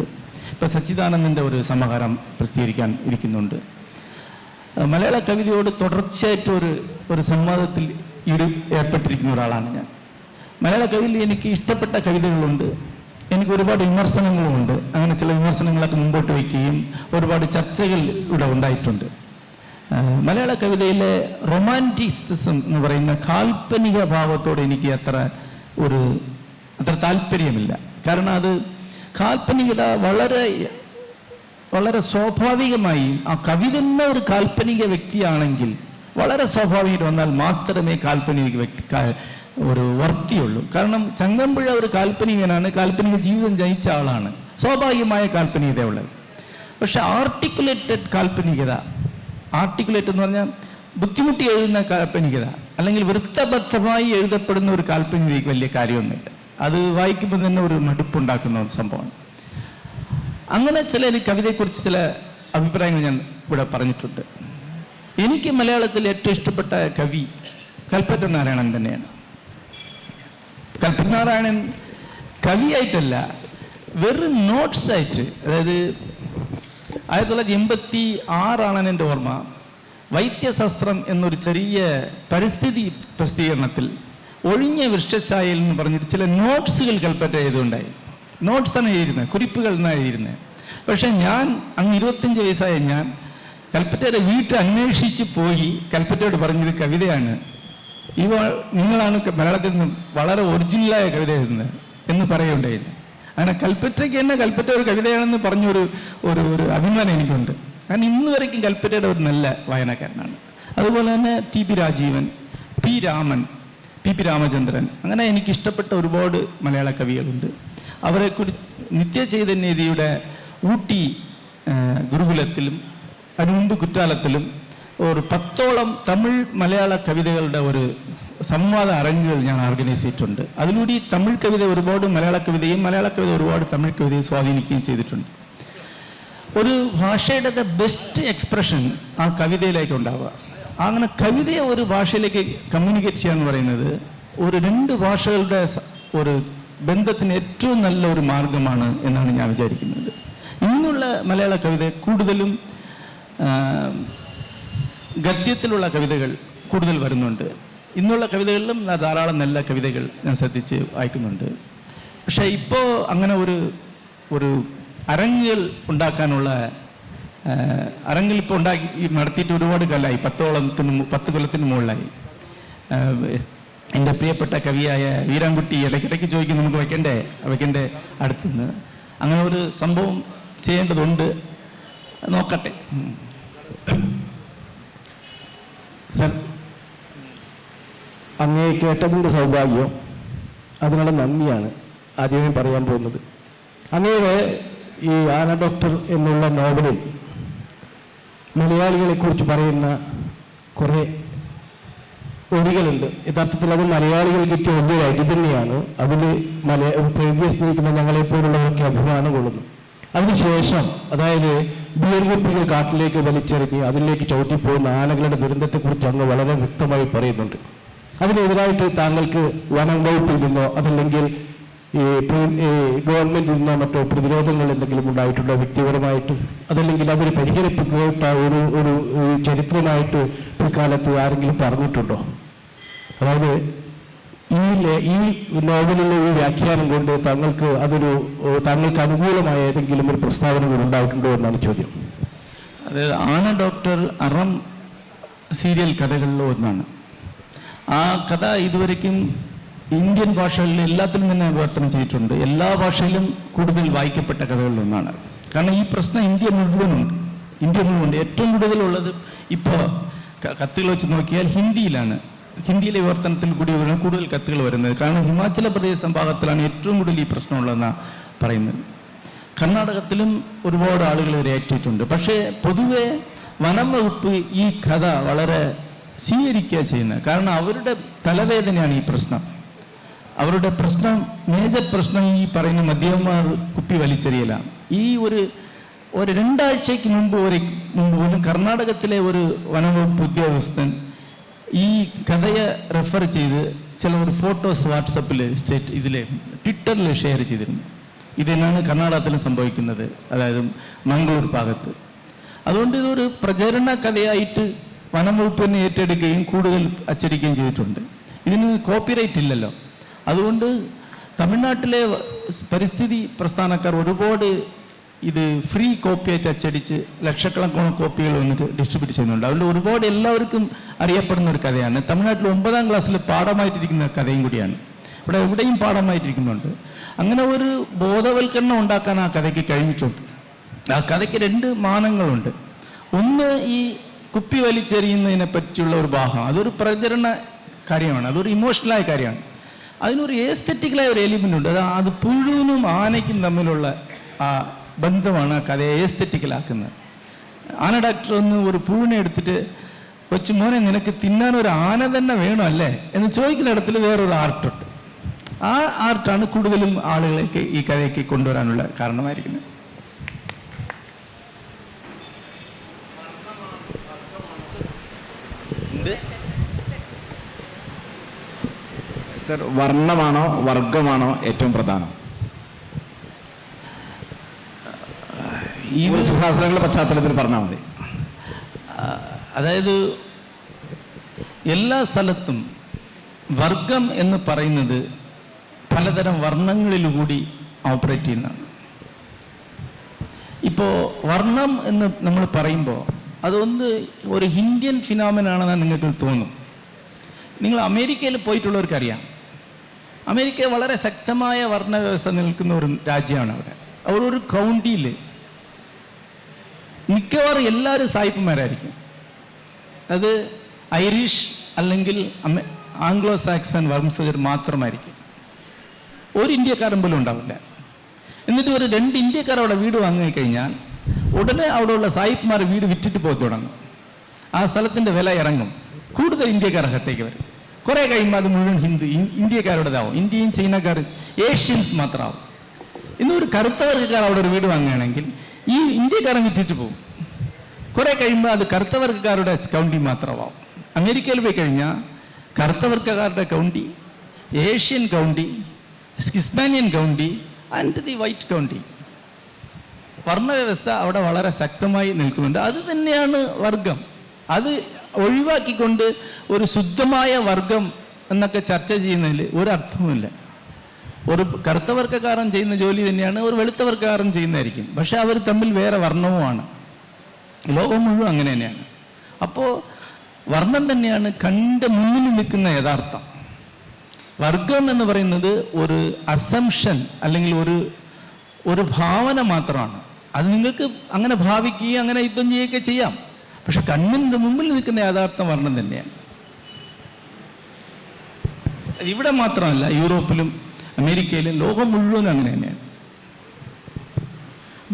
ഇപ്പോൾ സച്ചിദാനന്ദൻ്റെ ഒരു സമാഹാരം പ്രസിദ്ധീകരിക്കാൻ ഇരിക്കുന്നുണ്ട്. മലയാള കവിതയോട് തുടർച്ചയായിട്ട് ഒരു സംവാദത്തിൽ ഏർപ്പെട്ടിരിക്കുന്ന ഒരാളാണ് ഞാൻ. മലയാള കവിതയിൽ എനിക്ക് ഇഷ്ടപ്പെട്ട കവിതകളുണ്ട്, എനിക്ക് ഒരുപാട് വിമർശനങ്ങളുമുണ്ട്. അങ്ങനെ ചില വിമർശനങ്ങളൊക്കെ മുമ്പോട്ട് വയ്ക്കുകയും ഒരുപാട് ചർച്ചകൾ ഇവിടെ ഉണ്ടായിട്ടുണ്ട്. മലയാള കവിതയിലെ റൊമാൻറ്റിസിസം എന്ന് പറയുന്ന കാൽപ്പനിക ഭാവത്തോട് എനിക്ക് അത്ര താല്പര്യമില്ല. കാരണം അത് കാൽപ്പനികത വളരെ സ്വാഭാവികമായി ആ കവി തന്നെ ഒരു കാൽപ്പനിക വ്യക്തിയാണെങ്കിൽ വളരെ സ്വാഭാവികം വന്നാൽ മാത്രമേ കാൽപ്പനിക ഒരു വർത്തിയുള്ളൂ. കാരണം ചങ്ങമ്പുഴ ഒരു കാൽപ്പനികനാണ്, കാൽപ്പനിക ജീവിതം ജയിച്ച ആളാണ്, സ്വാഭാവികമായ കാൽപ്പനികതയുള്ളത്. പക്ഷെ ആർട്ടിക്കുലേറ്റ് എന്ന് പറഞ്ഞാൽ ബുദ്ധിമുട്ടി എഴുതുന്ന കാൽപ്പനികത അല്ലെങ്കിൽ വൃത്തബദ്ധമായി എഴുതപ്പെടുന്ന ഒരു കാൽപ്പനികതയ്ക്ക് വലിയ കാര്യമൊന്നുമില്ല. അത് വായിക്കുമ്പോൾ തന്നെ ഒരു മടുപ്പുണ്ടാക്കുന്ന ഒരു സംഭവമാണ്. അങ്ങനെ കവിതയെക്കുറിച്ച് ചില അഭിപ്രായങ്ങൾ ഞാൻ ഇവിടെ പറഞ്ഞിട്ടുണ്ട്. എനിക്ക് മലയാളത്തിൽ ഏറ്റവും ഇഷ്ടപ്പെട്ട കവി കൽപ്പറ്റ നാരായണൻ തന്നെയാണ്. കൽപ്പറ്റ നാരായണൻ കവിയായിട്ടല്ല, വെറും നോട്ട്സായിട്ട്, അതായത് 1986 എൻ്റെ ഓർമ്മ, വൈദ്യശാസ്ത്രം എന്നൊരു ചെറിയ പരിസ്ഥിതി പ്രസിദ്ധീകരണത്തിൽ ഒഴിഞ്ഞ വൃക്ഷഛായയിൽ എന്ന് പറഞ്ഞിട്ട് ചില നോട്ട്സുകൾ കൽപ്പറ്റ എഴുതുണ്ടായി. നോട്ട്സാണ് എഴുതിയിരുന്നത്, കുറിപ്പുകൾ എന്നാണ് എഴുതിയിരുന്നത്. പക്ഷേ ഞാൻ അങ്ങ് 25 വയസ്സായ ഞാൻ കൽപ്പറ്റയുടെ വീട്ടിൽ അന്വേഷിച്ച് പോയി കൽപ്പറ്റയോട് പറഞ്ഞത് കവിതയാണ്, നിങ്ങളാണ് മലയാളത്തിൽ നിന്ന് വളരെ ഒറിജിനലായ കവിത എഴുതുന്നത് എന്ന് പറയുകയുണ്ടായിരുന്നു. അങ്ങനെ കൽപ്പറ്റയ്ക്ക് തന്നെ കൽപ്പറ്റ ഒരു കവിതയാണെന്ന് പറഞ്ഞൊരു ഒരു അഭിമാനം എനിക്കുണ്ട്. കാരണം ഇന്ന് വരയ്ക്കും കൽപ്പറ്റയുടെ ഒരു നല്ല വായനക്കാരനാണ്. അതുപോലെ തന്നെ TP Rajeevan, P Raman. P P Ramachandran, അങ്ങനെ എനിക്കിഷ്ടപ്പെട്ട ഒരുപാട് മലയാള കവികളുണ്ട്. അവരെക്കുറിച്ച് നിത്യചൈതന്യതയുടെ ഊട്ടി ഗുരുകുലത്തിലും അതിനു മുമ്പ് കുറ്റാലത്തിലും ഒരു 10ഓളം തമിഴ് മലയാള കവിതകളുടെ ഒരു സംവാദ അരങ്ങുകൾ ഞാൻ ഓർഗനൈസ് ചെയ്തിട്ടുണ്ട്. അതിലൂടെ ഈ തമിഴ് കവിത ഒരുപാട് മലയാള കവിതയും മലയാള കവിത ഒരുപാട് തമിഴ് കവിതയും സ്വാധീനിക്കുകയും ചെയ്തിട്ടുണ്ട്. ഒരു ഭാഷയുടെ ദ ബെസ്റ്റ് എക്സ്പ്രഷൻ ആ കവിതയിലേക്ക് ഉണ്ടാവുക. അങ്ങനെ കവിതയെ ഒരു ഭാഷയിലേക്ക് കമ്മ്യൂണിക്കേറ്റ് ചെയ്യുക എന്ന് പറയുന്നത് ഒരു 2 ഭാഷകളുടെ ഒരു ബന്ധത്തിന് ഏറ്റവും നല്ല ഒരു മാർഗമാണ് എന്നാണ് ഞാൻ വിചാരിക്കുന്നത്. ഇന്നുള്ള മലയാള കവിത കൂടുതലും ഗദ്യത്തിലുള്ള കവിതകൾ കൂടുതൽ വരുന്നുണ്ട്. ഇന്നുള്ള കവിതകളിലും ധാരാളം നല്ല കവിതകൾ ഞാൻ ശ്രദ്ധിച്ച് വായിക്കുന്നുണ്ട്. പക്ഷേ ഇപ്പോൾ അങ്ങനെ ഒരു അരങ്ങുകൾ ഉണ്ടാക്കാനുള്ള അരങ്ങിൽ ഇപ്പോൾ നടത്തിയിട്ട് ഒരുപാട് കാലമായി, 10 കൊല്ലത്തിന് മുകളിലായി. എൻ്റെ പ്രിയപ്പെട്ട കവിയായ വീരാൻകുട്ടി ഇടയ്ക്കിടയ്ക്ക് ചോദിക്കും നമുക്ക് വെക്കണ്ടേ അടുത്തുനിന്ന്. അങ്ങനെ ഒരു സംഭവം ചെയ്യേണ്ടതുണ്ട്, നോക്കട്ടെ. സർ, അങ്ങേ കേട്ടതിൻ്റെ സൗഭാഗ്യം, അതിനുള്ള നന്ദിയാണ് ആദ്യമേ പറയാൻ പോകുന്നത്. അങ്ങയുടെ ഈ ആന ഡോക്ടർ എന്നുള്ള നോവലിൽ മലയാളികളെക്കുറിച്ച് പറയുന്ന കുറേ വരികളുണ്ട്. യഥാർത്ഥത്തിൽ അത് മലയാളികൾ കിട്ടിയ വലിയൊരു അടി തന്നെയാണ്. അതിൽ പ്രകൃതിയെ സ്നേഹിക്കുന്ന ഞങ്ങളെപ്പോലുള്ളവർക്ക് അഭിമാനം കൊള്ളുന്നു. അതിനുശേഷം, അതായത് ബിയർ കുപ്പികൾ കാട്ടിലേക്ക് വലിച്ചെറിഞ്ഞ് അതിലേക്ക് ചവിട്ടിപ്പോകുന്ന ആനകളുടെ ദുരന്തത്തെക്കുറിച്ച് അങ്ങ് വളരെ വ്യക്തമായി പറയുന്നുണ്ട്. അതിനെതിരായിട്ട് താങ്കൾക്ക് വനം വകുപ്പിൽ നിന്നോ അതല്ലെങ്കിൽ ഈ ഗവൺമെന്റിൽ നിന്നോ മറ്റോ പ്രതിരോധങ്ങൾ എന്തെങ്കിലും ഉണ്ടായിട്ടുണ്ടോ വ്യക്തിപരമായിട്ട്? അതല്ലെങ്കിൽ അവർ പരിഹരിപ്പിക്കേണ്ട ഒരു ചരിത്രമായിട്ട് പിൽക്കാലത്ത് ആരെങ്കിലും പറഞ്ഞിട്ടുണ്ടോ? അതായത് ഈ നോവലിലെ ഈ വ്യാഖ്യാനം കൊണ്ട് താങ്കൾക്ക് അനുകൂലമായ ഏതെങ്കിലും ഒരു പ്രസ്താവനകൾ ഉണ്ടായിട്ടുണ്ടോ എന്നാണ് ചോദ്യം. അതായത് ആന ഡോക്ടർ അറം സീരിയൽ കഥകളിൽ ഒന്നാണ്. ആ കഥ ഇതുവരെയ്ക്കും ഇന്ത്യൻ ഭാഷകളിൽ എല്ലാത്തിലും തന്നെ വിവർത്തനം ചെയ്തിട്ടുണ്ട്. എല്ലാ ഭാഷയിലും കൂടുതൽ വായിക്കപ്പെട്ട കഥകളിലൊന്നാണ്. കാരണം ഈ പ്രശ്നം ഇന്ത്യ മുഴുവനുണ്ട്. ഏറ്റവും കൂടുതലുള്ളത് ഇപ്പോൾ കത്തുകൾ വെച്ച് നോക്കിയാൽ ഹിന്ദിയിലെ വിവർത്തനത്തിൽ കൂടി കൂടുതൽ കത്തുകൾ വരുന്നത്. കാരണം ഹിമാചൽ പ്രദേശ് ഭാഗത്തിലാണ് ഏറ്റവും കൂടുതൽ ഈ പ്രശ്നമുള്ളതെന്നാണ് പറയുന്നത്. കർണാടകത്തിലും ഒരുപാട് ആളുകൾ ഏറ്റിട്ടുണ്ട്. പക്ഷേ പൊതുവെ വനം വകുപ്പ് ഈ കഥ വളരെ സ്വീകരിക്കുക ചെയ്യുന്നത്. കാരണം അവരുടെ തലവേദനയാണ് ഈ പ്രശ്നം. അവരുടെ മേജർ പ്രശ്നം ഈ പറയുന്ന മദ്യപന്മാർ കുപ്പി വലിച്ചെറിയലാണ്. ഈ ഒരു 2 ആഴ്ചയ്ക്ക് മുമ്പ് പോലും കർണാടകത്തിലെ ഒരു വനംവകുപ്പ് ഉദ്യോഗസ്ഥൻ ഈ കഥയെ റെഫർ ചെയ്ത് ഒരു ഫോട്ടോസ് വാട്സപ്പിൽ ട്വിറ്ററിൽ ഷെയർ ചെയ്തിരുന്നു. ഇതെന്നാണ് കർണാടകത്തിൽ സംഭവിക്കുന്നത്, അതായത് മംഗളൂർ ഭാഗത്ത്. അതുകൊണ്ട് ഇതൊരു പ്രചരണ കഥയായിട്ട് വനംവകുപ്പ് തന്നെ ഏറ്റെടുക്കുകയും കൂടുതൽ അച്ചടിക്കുകയും ചെയ്തിട്ടുണ്ട്. ഇതിന് കോപ്പിറൈറ്റ് ഇല്ലല്ലോ. അതുകൊണ്ട് തമിഴ്നാട്ടിലെ പരിസ്ഥിതി പ്രസ്ഥാനക്കാർ ഒരുപാട് ഇത് ഫ്രീ കോപ്പിയായിട്ട് അച്ചടിച്ച് ലക്ഷക്കണക്കോളം കോപ്പികൾ വന്നിട്ട് ഡിസ്ട്രിബ്യൂട്ട് ചെയ്യുന്നുണ്ട്. അതുകൊണ്ട് ഒരുപാട് എല്ലാവർക്കും അറിയപ്പെടുന്ന ഒരു കഥയാണ്. തമിഴ്നാട്ടിൽ 9ാം ക്ലാസ്സിൽ പാഠമായിട്ടിരിക്കുന്ന കഥയും കൂടിയാണ്. ഇവിടെ എവിടെയും പാഠമായിട്ടിരിക്കുന്നുണ്ട്. അങ്ങനെ ഒരു ബോധവൽക്കരണം ഉണ്ടാക്കാൻ ആ കഥയ്ക്ക് കഴിഞ്ഞിട്ടുണ്ട്. ആ കഥയ്ക്ക് 2 മാനങ്ങളുണ്ട്. ഒന്ന്, ഈ കുപ്പി വലിച്ചെറിയുന്നതിനെ പറ്റിയുള്ള ഒരു ഭാഗം, അതൊരു പ്രചരണ കാര്യമാണ്, അതൊരു ഇമോഷണലായ കാര്യമാണ്. അതിനൊരു എസ്തെറ്റിക്കലായ ഒരു എലിമെൻ്റ് ഉണ്ട്. അത് പുഴുവിനും ആനയ്ക്കും തമ്മിലുള്ള ആ ബന്ധമാണ് ആ കഥയെ എസ്തെറ്റിക്കലാക്കുന്നത്. ആന ഡോക്ടർ ഒരു പുഴുവിനെ എടുത്തിട്ട് കൊച്ചു മോനെ നിനക്ക് തിന്നാൻ ഒരു ആന തന്നെ വേണോ അല്ലേ എന്ന് ചോദിക്കുന്നിടത്തിൽ വേറൊരു ആർട്ടുണ്ട്. ആ ആർട്ടാണ് കൂടുതലും ആളുകളേക്ക് ഈ കഥയ്ക്ക് കൊണ്ടുവരാനുള്ള കാരണമായിരിക്കുന്നത്. സർ, വർണ്ണമാണോ വർഗമാണോ ഏറ്റവും പ്രധാനം? ഈ സുഭാഷണങ്ങളുടെ പശ്ചാത്തലത്തിൽ പറഞ്ഞാൽ മതി. അതായത് എല്ലാ സ്ഥലത്തും വർഗം എന്ന് പറയുന്നത് പലതരം വർണ്ണങ്ങളിലുകൂടി ഓപ്പറേറ്റ് ചെയ്യുന്നതാണ്. ഇപ്പോൾ വർണ്ണം എന്ന് നമ്മൾ പറയുമ്പോൾ അതൊന്ന് ഒരു ഇന്ത്യൻ ഫിനോമിനാണെന്ന് നിങ്ങൾക്ക് തോന്നും. നിങ്ങൾ അമേരിക്കയിൽ പോയിട്ടുള്ളവർക്കറിയാം, അമേരിക്ക വളരെ ശക്തമായ വർണ്ണവ്യവസ്ഥ നിൽക്കുന്ന ഒരു രാജ്യമാണ്. അവിടെ ഒരു കൗണ്ടിയിൽ മിക്കവാറും എല്ലാവരും സായിപ്പന്മാരായിരിക്കും. അത് ഐറിഷ് അല്ലെങ്കിൽ ആംഗ്ലോ സാക്സൺ വംശജർ മാത്രമായിരിക്കും. ഒരു ഇന്ത്യക്കാരൻ പോലും ഉണ്ടാവില്ല. എന്നിട്ട് ഒരു 2 ഇന്ത്യക്കാർ അവിടെ വീട് വാങ്ങിക്കഴിഞ്ഞാൽ ഉടനെ അവിടെയുള്ള സായിപ്പ്മാർ വീട് വിറ്റിട്ട് പോയി തുടങ്ങും. ആ സ്ഥലത്തിൻ്റെ വില ഇറങ്ങും. കൂടുതൽ ഇന്ത്യക്കാർ അകത്തേക്ക് വരും. കുറേ കഴിയുമ്പോൾ അത് മുഴുവൻ ഇന്ത്യക്കാരുടേതാവും. ഇന്ത്യയും ചൈനക്കാരും ഏഷ്യൻസ് മാത്രമാവും. ഇന്നൊരു കറുത്തവർക്കാർ അവിടെ ഒരു വീട് വാങ്ങുകയാണെങ്കിൽ ഈ ഇന്ത്യക്കാരൻ വിറ്റിട്ട് പോകും. കുറേ കഴിയുമ്പോൾ അത് കറുത്തവർക്കാരുടെ കൗണ്ടി മാത്രമാവും. അമേരിക്കയിൽ പോയി കഴിഞ്ഞാൽ കറുത്തവർക്കാരുടെ county, Asian county, Hispanic county and the white county. വർണ്ണവ്യവസ്ഥ അവിടെ വളരെ ശക്തമായി നിൽക്കുന്നുണ്ട്. അത് തന്നെയാണ് വർഗം. അത് ഒഴിവാക്കിക്കൊണ്ട് ഒരു ശുദ്ധമായ വർഗം എന്നൊക്കെ ചർച്ച ചെയ്യുന്നതിൽ ഒരർത്ഥവുമില്ല. ഒരു കറുത്തവർക്കാരൻ ചെയ്യുന്ന ജോലി തന്നെയാണ് ഒരു വെളുത്തവർക്കാരൻ ചെയ്യുന്നതായിരിക്കും. പക്ഷെ അവർ തമ്മിൽ വേറെ വർണ്ണവുമാണ്. ലോകം മുഴുവൻ അങ്ങനെ തന്നെയാണ്. അപ്പോൾ വർണ്ണം തന്നെയാണ് കണ്ട് മുന്നിൽ നിൽക്കുന്ന യഥാർത്ഥം. വർഗം എന്ന് പറയുന്നത് ഒരു അസംഷൻ അല്ലെങ്കിൽ ഒരു ഭാവന മാത്രമാണ്. അത് നിങ്ങൾക്ക് അങ്ങനെ ഭാവിക്കുകയും അങ്ങനെ യുദ്ധം ചെയ്യുകയൊക്കെ ചെയ്യാം. പക്ഷെ കണ്ണിൻ്റെ മുമ്പിൽ നിൽക്കുന്ന യഥാർത്ഥം വർണ്ണം തന്നെയാണ്. ഇവിടെ മാത്രമല്ല, യൂറോപ്പിലും അമേരിക്കയിലും ലോകം മുഴുവനും അങ്ങനെ തന്നെയാണ്.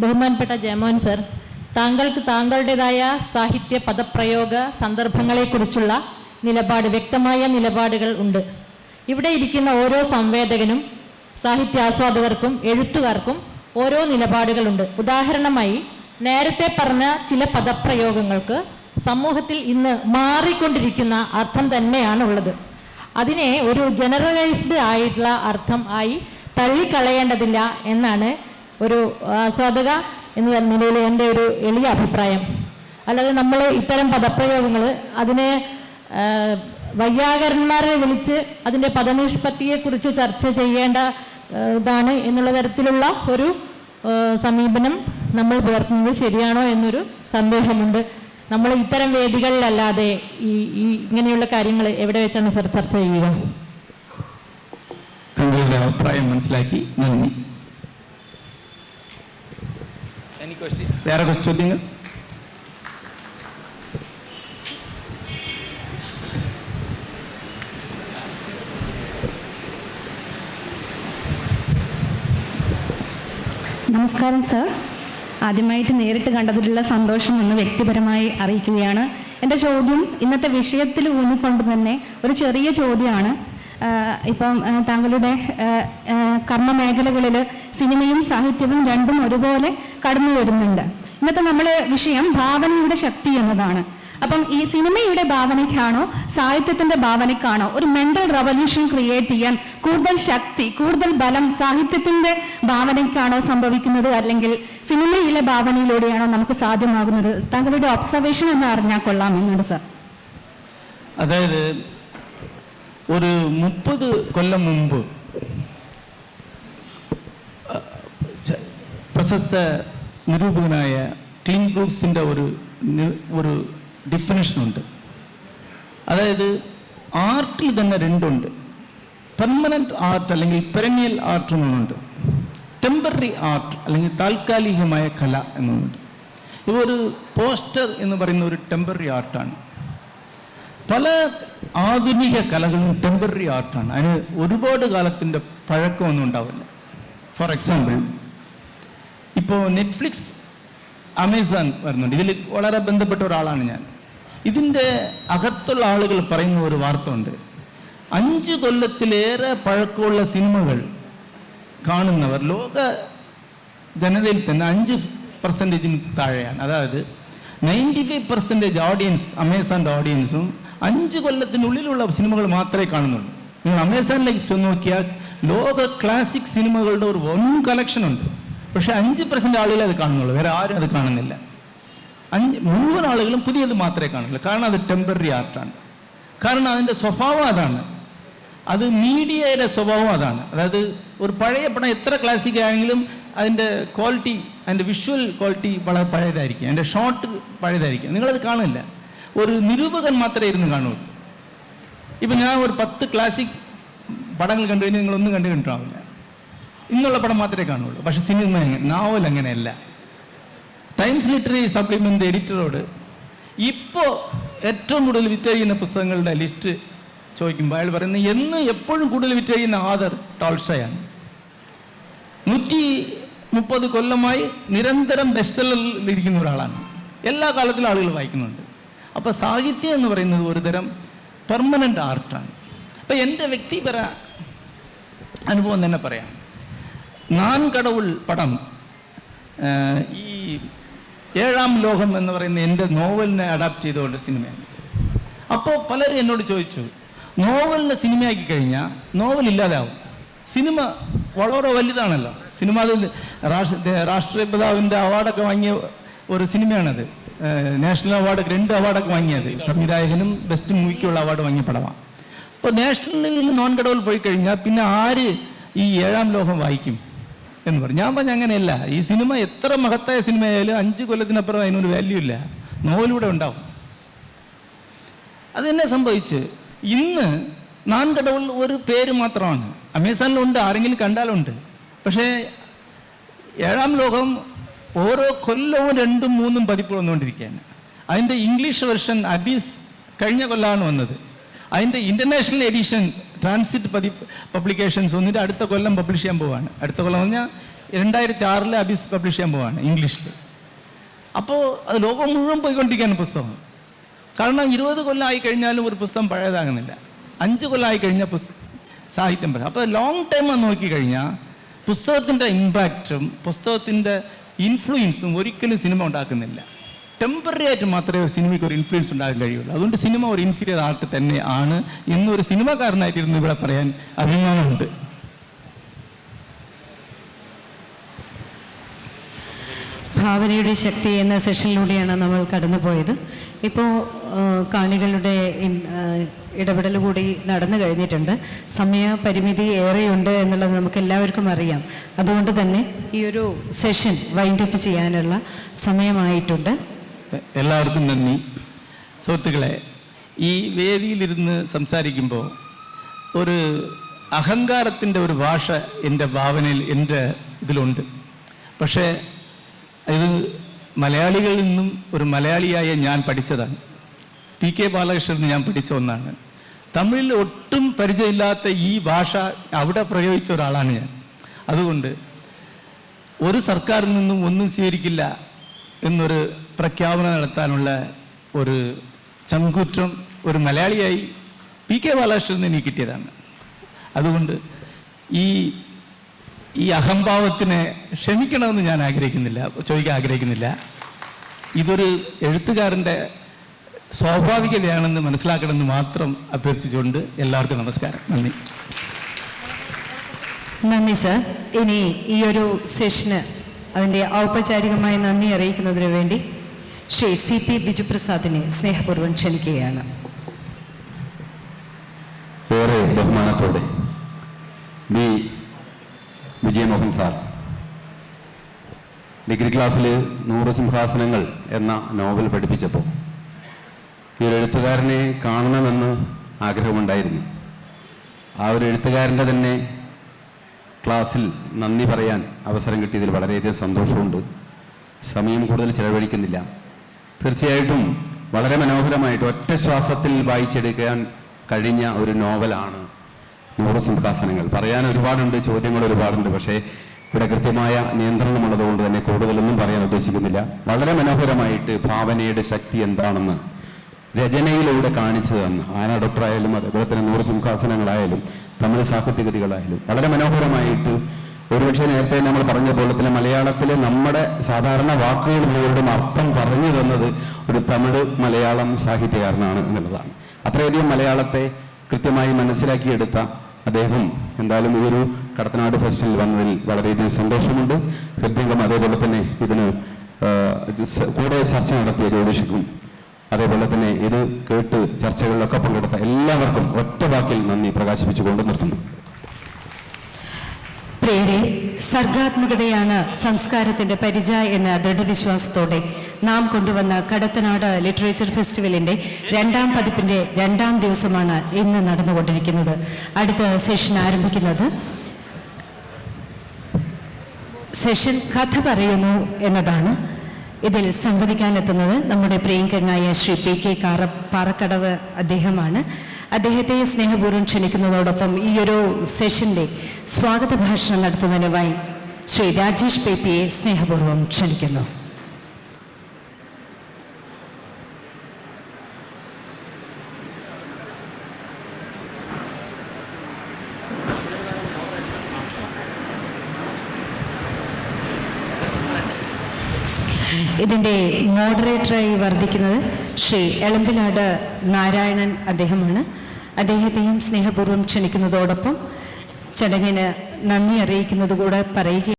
ബഹുമാനപ്പെട്ട ജയമോഹൻ സർ, താങ്കൾക്ക് താങ്കളുടേതായ സാഹിത്യ പദപ്രയോഗ സന്ദർഭങ്ങളെക്കുറിച്ചുള്ള വ്യക്തമായ നിലപാടുകൾ ഉണ്ട്. ഇവിടെ ഇരിക്കുന്ന ഓരോ സംവേദകനും സാഹിത്യാസ്വാദകർക്കും എഴുത്തുകാർക്കും ഓരോ നിലപാടുകളുണ്ട്. ഉദാഹരണമായി നേരത്തെ പറഞ്ഞ ചില പദപ്രയോഗങ്ങൾക്ക് സമൂഹത്തിൽ ഇന്ന് മാറിക്കൊണ്ടിരിക്കുന്ന അർത്ഥം തന്നെയാണ് ഉള്ളത്. അതിനെ ഒരു ജനറലൈസ്ഡ് ആയിട്ടുള്ള അർത്ഥം ആയി തള്ളിക്കളയേണ്ടതില്ല എന്നാണ് ഒരു ആസ്വാദക എന്ന നിലയിൽ എൻ്റെ ഒരു എളിയ അഭിപ്രായം. അല്ലാതെ നമ്മൾ ഇത്തരം പദപ്രയോഗങ്ങൾ അതിനെ വൈയാകരന്മാരെ വിളിച്ച് അതിൻ്റെ പദനിഷ്പത്തിയെക്കുറിച്ച് ചർച്ച ചെയ്യേണ്ട ഇതാണ് എന്നുള്ള തരത്തിലുള്ള ഒരു സമീപനം നമ്മൾ പുലർത്തുന്നത് ശരിയാണോ എന്നൊരു സന്ദേഹമുണ്ട്. നമ്മൾ ഇത്തരം വേദികളിലല്ലാതെ ഈ ഇങ്ങനെയുള്ള കാര്യങ്ങൾ എവിടെ വെച്ചാണ് സർ ചർച്ച ചെയ്യുക? താങ്കളുടെ അഭിപ്രായം മനസ്സിലാക്കി നന്ദി. വേറെ ചോദ്യങ്ങൾ? നമസ്കാരം സർ. ആദ്യമായിട്ട് നേരിട്ട് കണ്ടതിലുള്ള സന്തോഷം എന്ന് വ്യക്തിപരമായി അറിയിക്കുകയാണ്. എൻ്റെ ചോദ്യം ഇന്നത്തെ വിഷയത്തിൽ ഊന്നിക്കൊണ്ട് തന്നെ ഒരു ചെറിയ ചോദ്യമാണ്. ഇപ്പം താങ്കളുടെ കർമ്മമേഖലകളിൽ സിനിമയും സാഹിത്യവും രണ്ടും ഒരുപോലെ കടന്നു വരുന്നുണ്ട്. ഇന്നത്തെ നമ്മുടെ വിഷയം ഭാവനയുടെ ശക്തി എന്നതാണ്. അപ്പം ഈ സിനിമയുടെ ഭാവനയ്ക്കാണോ സാഹിത്യത്തിന്റെ ഭാവനയ്ക്കാണോ ഒരു മെന്റൽ റവല്യൂഷൻ ക്രിയേറ്റ് ചെയ്യാൻ കൂടുതൽ ശക്തി, കൂടുതൽ ബലം സാഹിത്യത്തിന്റെ ഭാവനയ്ക്കാണോ സംഭവിക്കുന്നത്, അല്ലെങ്കിൽ സിനിമയിലെ ഭാവനയിലൂടെയാണോ നമുക്ക് സാധ്യമാകുന്നത്? താങ്കളുടെ ഒബ്സർവേഷൻ എന്ന് അറിഞ്ഞാൽ കൊള്ളാമെന്നുണ്ട് സർ. അതായത് ഒരു 30 കൊല്ലം മുമ്പ് പ്രശസ്ത നിരൂപകനായ ക്ലിൻ ബ്രൂക്സിൻ്റെ ഒരു ഡിഫിനിഷനുണ്ട്. അതായത് ആർട്ടിൽ തന്നെ രണ്ടുണ്ട്. പെർമനന്റ് ആർട്ട് അല്ലെങ്കിൽ പെരനിയൽ ആർട്ട് എന്നുണ്ട്, ടെമ്പററി ആർട്ട് അല്ലെങ്കിൽ താൽക്കാലികമായ കല എന്നുണ്ട്. ഇതൊരു പോസ്റ്റർ എന്ന് പറയുന്ന ഒരു ടെമ്പററി ആർട്ടാണ്. പല ആധുനിക കലകളും ടെമ്പററി ആർട്ടാണ്. അതിന് ഒരുപാട് കാലത്തിൻ്റെ പഴക്കമൊന്നും ഉണ്ടാവില്ല. ഫോർ എക്സാമ്പിൾ, ഇപ്പോൾ നെറ്റ്ഫ്ലിക്സ്, അമേസോൺ വരുന്നുണ്ട്. ഇതിൽ വളരെ ബന്ധപ്പെട്ട ഒരാളാണ് ഞാൻ. ഇതിൻ്റെ അകത്തുള്ള ആളുകൾ പറയുന്ന ഒരു വാർത്ത ഉണ്ട്. 5 കൊല്ലത്തിലേറെ പഴക്കമുള്ള സിനിമകൾ കാണുന്നവർ ലോക ജനതയിൽ തന്നെ 5% താഴെയാണ്. അതായത് 95% ഓഡിയൻസ്, അമേസോണിൻ്റെ ഓഡിയൻസും 5 കൊല്ലത്തിനുള്ളിലുള്ള സിനിമകൾ മാത്രമേ കാണുന്നുള്ളൂ. നിങ്ങൾ അമേസോണിലേക്ക് ചെന്ന് നോക്കിയാൽ ലോക ക്ലാസിക് സിനിമകളുടെ ഒരു വൻ കളക്ഷൻ ഉണ്ട്. പക്ഷേ 5% ആളുകളെ അത് കാണുന്നുള്ളൂ, വേറെ ആരും അത് കാണുന്നില്ല. മുഴുവൻ ആളുകളും പുതിയത് മാത്രമേ കാണുള്ളൂ. കാരണം അത് ടെമ്പററി ആർട്ടാണ്. കാരണം അതിൻ്റെ സ്വഭാവം അതാണ്. അത് മീഡിയയുടെ സ്വഭാവം അതാണ്. അതായത് ഒരു പഴയ പടം എത്ര ക്ലാസിക് ആയെങ്കിലും അതിൻ്റെ ക്വാളിറ്റി, അതിൻ്റെ വിഷ്വൽ ക്വാളിറ്റി വളരെ പഴയതായിരിക്കും, അതിൻ്റെ ഷോട്ട് പഴയതായിരിക്കും, നിങ്ങളത് കാണില്ല. ഒരു നിരൂപകൻ മാത്രമേ ഇരുന്ന് കാണുള്ളൂ. ഇപ്പം ഞാൻ ഒരു 10 ക്ലാസിക് പടങ്ങൾ കണ്ടു കഴിഞ്ഞാൽ നിങ്ങളൊന്നും കണ്ടിട്ടുണ്ടാവില്ല. ഇന്നുള്ള പടം മാത്രമേ കാണുള്ളൂ. പക്ഷെ സിനിമ നോവൽ അങ്ങനെയല്ല. ടൈംസ് ലിറ്റററി സപ്ലിമെൻ്റ് എഡിറ്ററോട് ഇപ്പോൾ ഏറ്റവും കൂടുതൽ വിറ്റ് ചെയ്യുന്ന പുസ്തകങ്ങളുടെ ലിസ്റ്റ് ചോദിക്കുമ്പോൾ അയാൾ പറയുന്നത് എപ്പോഴും കൂടുതൽ വിറ്റ് കഴിയുന്ന ആദർ ടോൾസ്റ്റോയാണ്. 130 കൊല്ലമായി നിരന്തരം ബെസ്റ്റ് സെല്ലറിൽ ഇരിക്കുന്ന ഒരാളാണ്. എല്ലാ കാലത്തിലും ആളുകൾ വായിക്കുന്നുണ്ട്. അപ്പോൾ സാഹിത്യം എന്ന് പറയുന്നത് ഒരുതരം പെർമനൻ്റ് ആർട്ടാണ്. അപ്പം എൻ്റെ വ്യക്തിപര അനുഭവം തന്നെ പറയാം. നാൻ കടവുൾ പടം ഈ 7-ാം ലോകം എന്ന് പറയുന്ന എൻ്റെ നോവലിനെ അഡാപ്റ്റ് ചെയ്തുകൊണ്ട് സിനിമയാണ്. അപ്പോൾ പലരും എന്നോട് ചോദിച്ചു, നോവലിനെ സിനിമയാക്കി കഴിഞ്ഞാൽ നോവൽ ഇല്ലാതാവും. സിനിമ വളരെ വലുതാണല്ലോ. സിനിമ രാഷ്ട്രപിതാവിൻ്റെ അവാർഡൊക്കെ വാങ്ങിയ ഒരു സിനിമയാണത്. നാഷണൽ അവാർഡ് 2 അവാർഡൊക്കെ വാങ്ങിയത്. സംവിധായകനും ബെസ്റ്റ് മൂവിക്കുള്ള അവാർഡ് വാങ്ങിയ പടമാണ്. അപ്പോൾ നാഷണലിൽ നോൺ കടവിൽ പോയി കഴിഞ്ഞാൽ പിന്നെ ആര് ഈ 7-ാം ലോകം വായിക്കും എന്ന് പറഞ്ഞു. ഞാൻ പറഞ്ഞ അങ്ങനെയല്ല. ഈ സിനിമ എത്ര മഹത്തായ സിനിമയായാലും 5 കൊല്ലത്തിനപ്പുറം അതിനൊരു വാല്യൂ ഇല്ല. നോവലൂടെ ഉണ്ടാവും. അത് തന്നെ സംഭവിച്ച് ഇന്ന് നാൻ കടവുൾ ഒരു പേര് മാത്രമാണ്. അമേസാനിലുണ്ട്, ആരെങ്കിലും കണ്ടാലുണ്ട്. പക്ഷേ 7-ാം ലോകം ഓരോ കൊല്ലവും 2ഉം 3ഉം പതിപ്പ് വന്നുകൊണ്ടിരിക്കുകയാണ്. അതിൻ്റെ ഇംഗ്ലീഷ് വെർഷൻ അബീസ് കഴിഞ്ഞ കൊല്ലമാണ് വന്നത്. അതിൻ്റെ ഇൻ്റർനാഷണൽ എഡിഷൻ ട്രാൻസിറ്റ് പബ്ലിക്കേഷൻസ് വന്നിട്ട് അടുത്ത കൊല്ലം പബ്ലിഷ് ചെയ്യാൻ പോവാണ്. അടുത്ത കൊല്ലം പറഞ്ഞാൽ 2006 അബീസ് പബ്ലിഷ് ചെയ്യാൻ പോവാണ് ഇംഗ്ലീഷിൽ. അപ്പോൾ അത് ലോകം മുഴുവൻ പോയിക്കൊണ്ടിരിക്കുകയാണ് പുസ്തകം. കാരണം 20 കൊല്ലം ആയി കഴിഞ്ഞാലും ഒരു പുസ്തകം പഴയതാകുന്നില്ല. 5 കൊല്ലം ആയി കഴിഞ്ഞാൽ സാഹിത്യം പഴയ. അപ്പോൾ ലോങ് ടൈം നോക്കിക്കഴിഞ്ഞാൽ പുസ്തകത്തിൻ്റെ ഇമ്പാക്റ്റും പുസ്തകത്തിൻ്റെ ഇൻഫ്ലുവൻസും ഒരിക്കലും സിനിമ ഉണ്ടാക്കുന്നില്ല. ടെമ്പററി ആയിട്ട് മാത്രമേ ഒരു സിനിമയ്ക്ക് ഒരു ഇൻഫ്ലുവൻസ് ഉണ്ടാകാൻ കഴിയുള്ളൂ. അതുകൊണ്ട് സിനിമ ഒരു ഇൻഫീരിയർ ആർട്ട് തന്നെ ആണ് എന്നൊരു സിനിമാക്കാരനായിട്ടിരുന്ന് ഇവിടെ പറയാൻ അഭിമാനമുണ്ട്. ഭാവനയുടെ ശക്തി എന്ന സെഷനിലൂടെയാണ് നമ്മൾ കടന്നുപോയത്. ഇപ്പോൾ കാണികളുടെ ഇടപെടൽ കൂടി നടന്നു കഴിഞ്ഞിട്ടുണ്ട്. സമയപരിമിതി ഏറെയുണ്ട് എന്നുള്ളത് നമുക്ക് എല്ലാവർക്കും അറിയാം. അതുകൊണ്ട് തന്നെ ഈ ഒരു സെഷൻ വൈൻഡപ്പ് ചെയ്യാനുള്ള സമയമായിട്ടുണ്ട്. എല്ലാവർക്കും നന്ദി. സുഹൃത്തുക്കളെ, ഈ വേദിയിലിരുന്ന് സംസാരിക്കുമ്പോൾ ഒരു അഹങ്കാരത്തിൻ്റെ ഒരു ഭാഷ എൻ്റെ ഭാവനയിൽ എൻ്റെ ഇതിലുണ്ട്. പക്ഷേ ഇത് മലയാളികളിൽ നിന്നും ഒരു മലയാളിയായ ഞാൻ പഠിച്ചതാണ്. PK ബാലകൃഷ്ണൻ ഞാൻ പഠിച്ച ഒന്നാണ്. തമിഴിൽ ഒട്ടും പരിചയമില്ലാത്ത ഈ ഭാഷ അവിടെ പ്രയോഗിച്ച ഒരാളാണ് ഞാൻ. അതുകൊണ്ട് ഒരു സർക്കാരിൽ നിന്നും ഒന്നും സ്വീകരിക്കില്ല എന്നൊരു പ്രഖ്യാപനം നടത്താനുള്ള ഒരു ചങ്കൂറ്റം ഒരു മലയാളിയായി PK ബാലകൃഷ്ണൻ എനിക്ക് കിട്ടിയതാണ്. അതുകൊണ്ട് ഈ അഹംഭാവത്തിനെ ക്ഷമിക്കണമെന്ന് ഞാൻ ചോദിക്കാൻ ആഗ്രഹിക്കുന്നില്ല. ഇതൊരു എഴുത്തുകാരൻ്റെ സ്വാഭാവികതയാണെന്ന് മനസ്സിലാക്കണമെന്ന് മാത്രം അഭ്യർത്ഥിച്ചുകൊണ്ട് എല്ലാവർക്കും നമസ്കാരം. നന്ദി. നന്ദി സർ. ഇനി ഈ ഒരു സെഷന് അതിൻ്റെ ഔപചാരികമായ നന്ദി അറിയിക്കുന്നതിന് വേണ്ടി ശ്രീ CP ബിജുപ്രസാദിനെ സ്നേഹപൂർവ്വം ക്ഷണിക്കുകയാണ്. ഏറെ ബഹുമാനത്തോടെ വിജയമോഹൻ സാർ ഡിഗ്രി ക്ലാസ്സിൽ 100 സിംഹാസനങ്ങൾ എന്ന നോവൽ പഠിപ്പിച്ചപ്പോൾ ഈ ഒരു എഴുത്തുകാരനെ കാണണമെന്ന് ആഗ്രഹമുണ്ടായിരുന്നു. ആ ഒരു എഴുത്തുകാരൻ്റെ തന്നെ ക്ലാസ്സിൽ നന്ദി പറയാൻ അവസരം കിട്ടിയതിൽ വളരെയധികം സന്തോഷമുണ്ട്. സമയം കൂടുതൽ ചെലവഴിക്കുന്നില്ല. തീർച്ചയായിട്ടും വളരെ മനോഹരമായിട്ട് ഒറ്റ ശ്വാസത്തിൽ വായിച്ചെടുക്കാൻ കഴിഞ്ഞ ഒരു നോവലാണ് 100 സിംഹാസനങ്ങൾ. പറയാൻ ഒരുപാടുണ്ട്, ചോദ്യങ്ങൾ ഒരുപാടുണ്ട്. പക്ഷേ ഇവിടെ കൃത്യമായ നിയന്ത്രണമുള്ളതുകൊണ്ട് തന്നെ കൂടുതലൊന്നും പറയാൻ ഉദ്ദേശിക്കുന്നില്ല. വളരെ മനോഹരമായിട്ട് ഭാവനയുടെ ശക്തി എന്താണെന്ന് രചനയിലൂടെ കാണിച്ചു തന്ന ആന ഡോക്ടറായാലും അതേപോലെ തന്നെ 100 സിംഹാസനങ്ങളായാലും തമിഴ് സാഹിത്യകൃതികളായാലും വളരെ മനോഹരമായിട്ട്, ഒരുപക്ഷെ നേരത്തെ നമ്മൾ പറഞ്ഞ പോലെ തന്നെ മലയാളത്തിലെ നമ്മുടെ സാധാരണ വാക്കുകൾ പോലും അർത്ഥം പറഞ്ഞു തന്നത് ഒരു തമിഴ് മലയാളം സാഹിത്യകാരനാണ് എന്നുള്ളതാണ്. അത്രയധികം മലയാളത്തെ കൃത്യമായി മനസ്സിലാക്കിയെടുത്ത അദ്ദേഹം എന്തായാലും ഈ ഒരു കടത്തനാട് ഫെസ്റ്റിവൽ വന്നതിൽ വളരെയധികം സന്തോഷമുണ്ട്. ഹൃദയംഗം അതേപോലെ തന്നെ ഇതിന് കൂടെ ചർച്ച നടത്തിയ ജ്യോതിഷിക്കും അതേപോലെ തന്നെ ഇത് കേട്ട് ചർച്ചകളിലൊക്കെ പങ്കെടുത്ത എല്ലാവർക്കും ഒറ്റ വാക്കിൽ നന്ദി പ്രകാശിപ്പിച്ചുകൊണ്ട് നിർത്തുന്നു. പ്രിയരെ, സർഗാത്മകതയാണ് സംസ്കാരത്തിന്റെ പരിചയ എന്ന ദൃഢവിശ്വാസത്തോടെ നാം കൊണ്ടുവന്ന കടത്തനാട് ലിറ്ററേച്ചർ ഫെസ്റ്റിവലിന്റെ 2ാം പതിപ്പിന്റെ 2ാം ദിവസമാണ് ഇന്ന് നടന്നുകൊണ്ടിരിക്കുന്നത്. അടുത്ത സെഷൻ ആരംഭിക്കുന്നത് സെഷൻ കഥ പറയുന്നു എന്നതാണ്. ഇതിൽ സംവദിക്കാനെത്തുന്നത് നമ്മുടെ പ്രിയങ്കരനായ ശ്രീ PK പാറക്കടവ് അദ്ദേഹമാണ്. അദ്ദേഹത്തെ സ്നേഹപൂർവ്വം ക്ഷണിക്കുന്നതോടൊപ്പം ഈ ഒരു സെഷന്റെ സ്വാഗത ഭാഷണം നടത്തുന്നതിനുമായി ശ്രീ രാജേഷ് പേപ്പിയെ സ്നേഹപൂർവ്വം ക്ഷണിക്കുന്നു. ഇതിൻ്റെ മോഡറേറ്ററായി വർദ്ധിക്കുന്നത് ശ്രീ എളമ്പിലാട് നാരായണൻ അദ്ദേഹമാണ്. അദ്ദേഹത്തെയും സ്നേഹപൂർവ്വം ക്ഷണിക്കുന്നതോടൊപ്പം ചടങ്ങിന് നന്ദി അറിയിക്കുന്നത് കൂടെ പറയുക.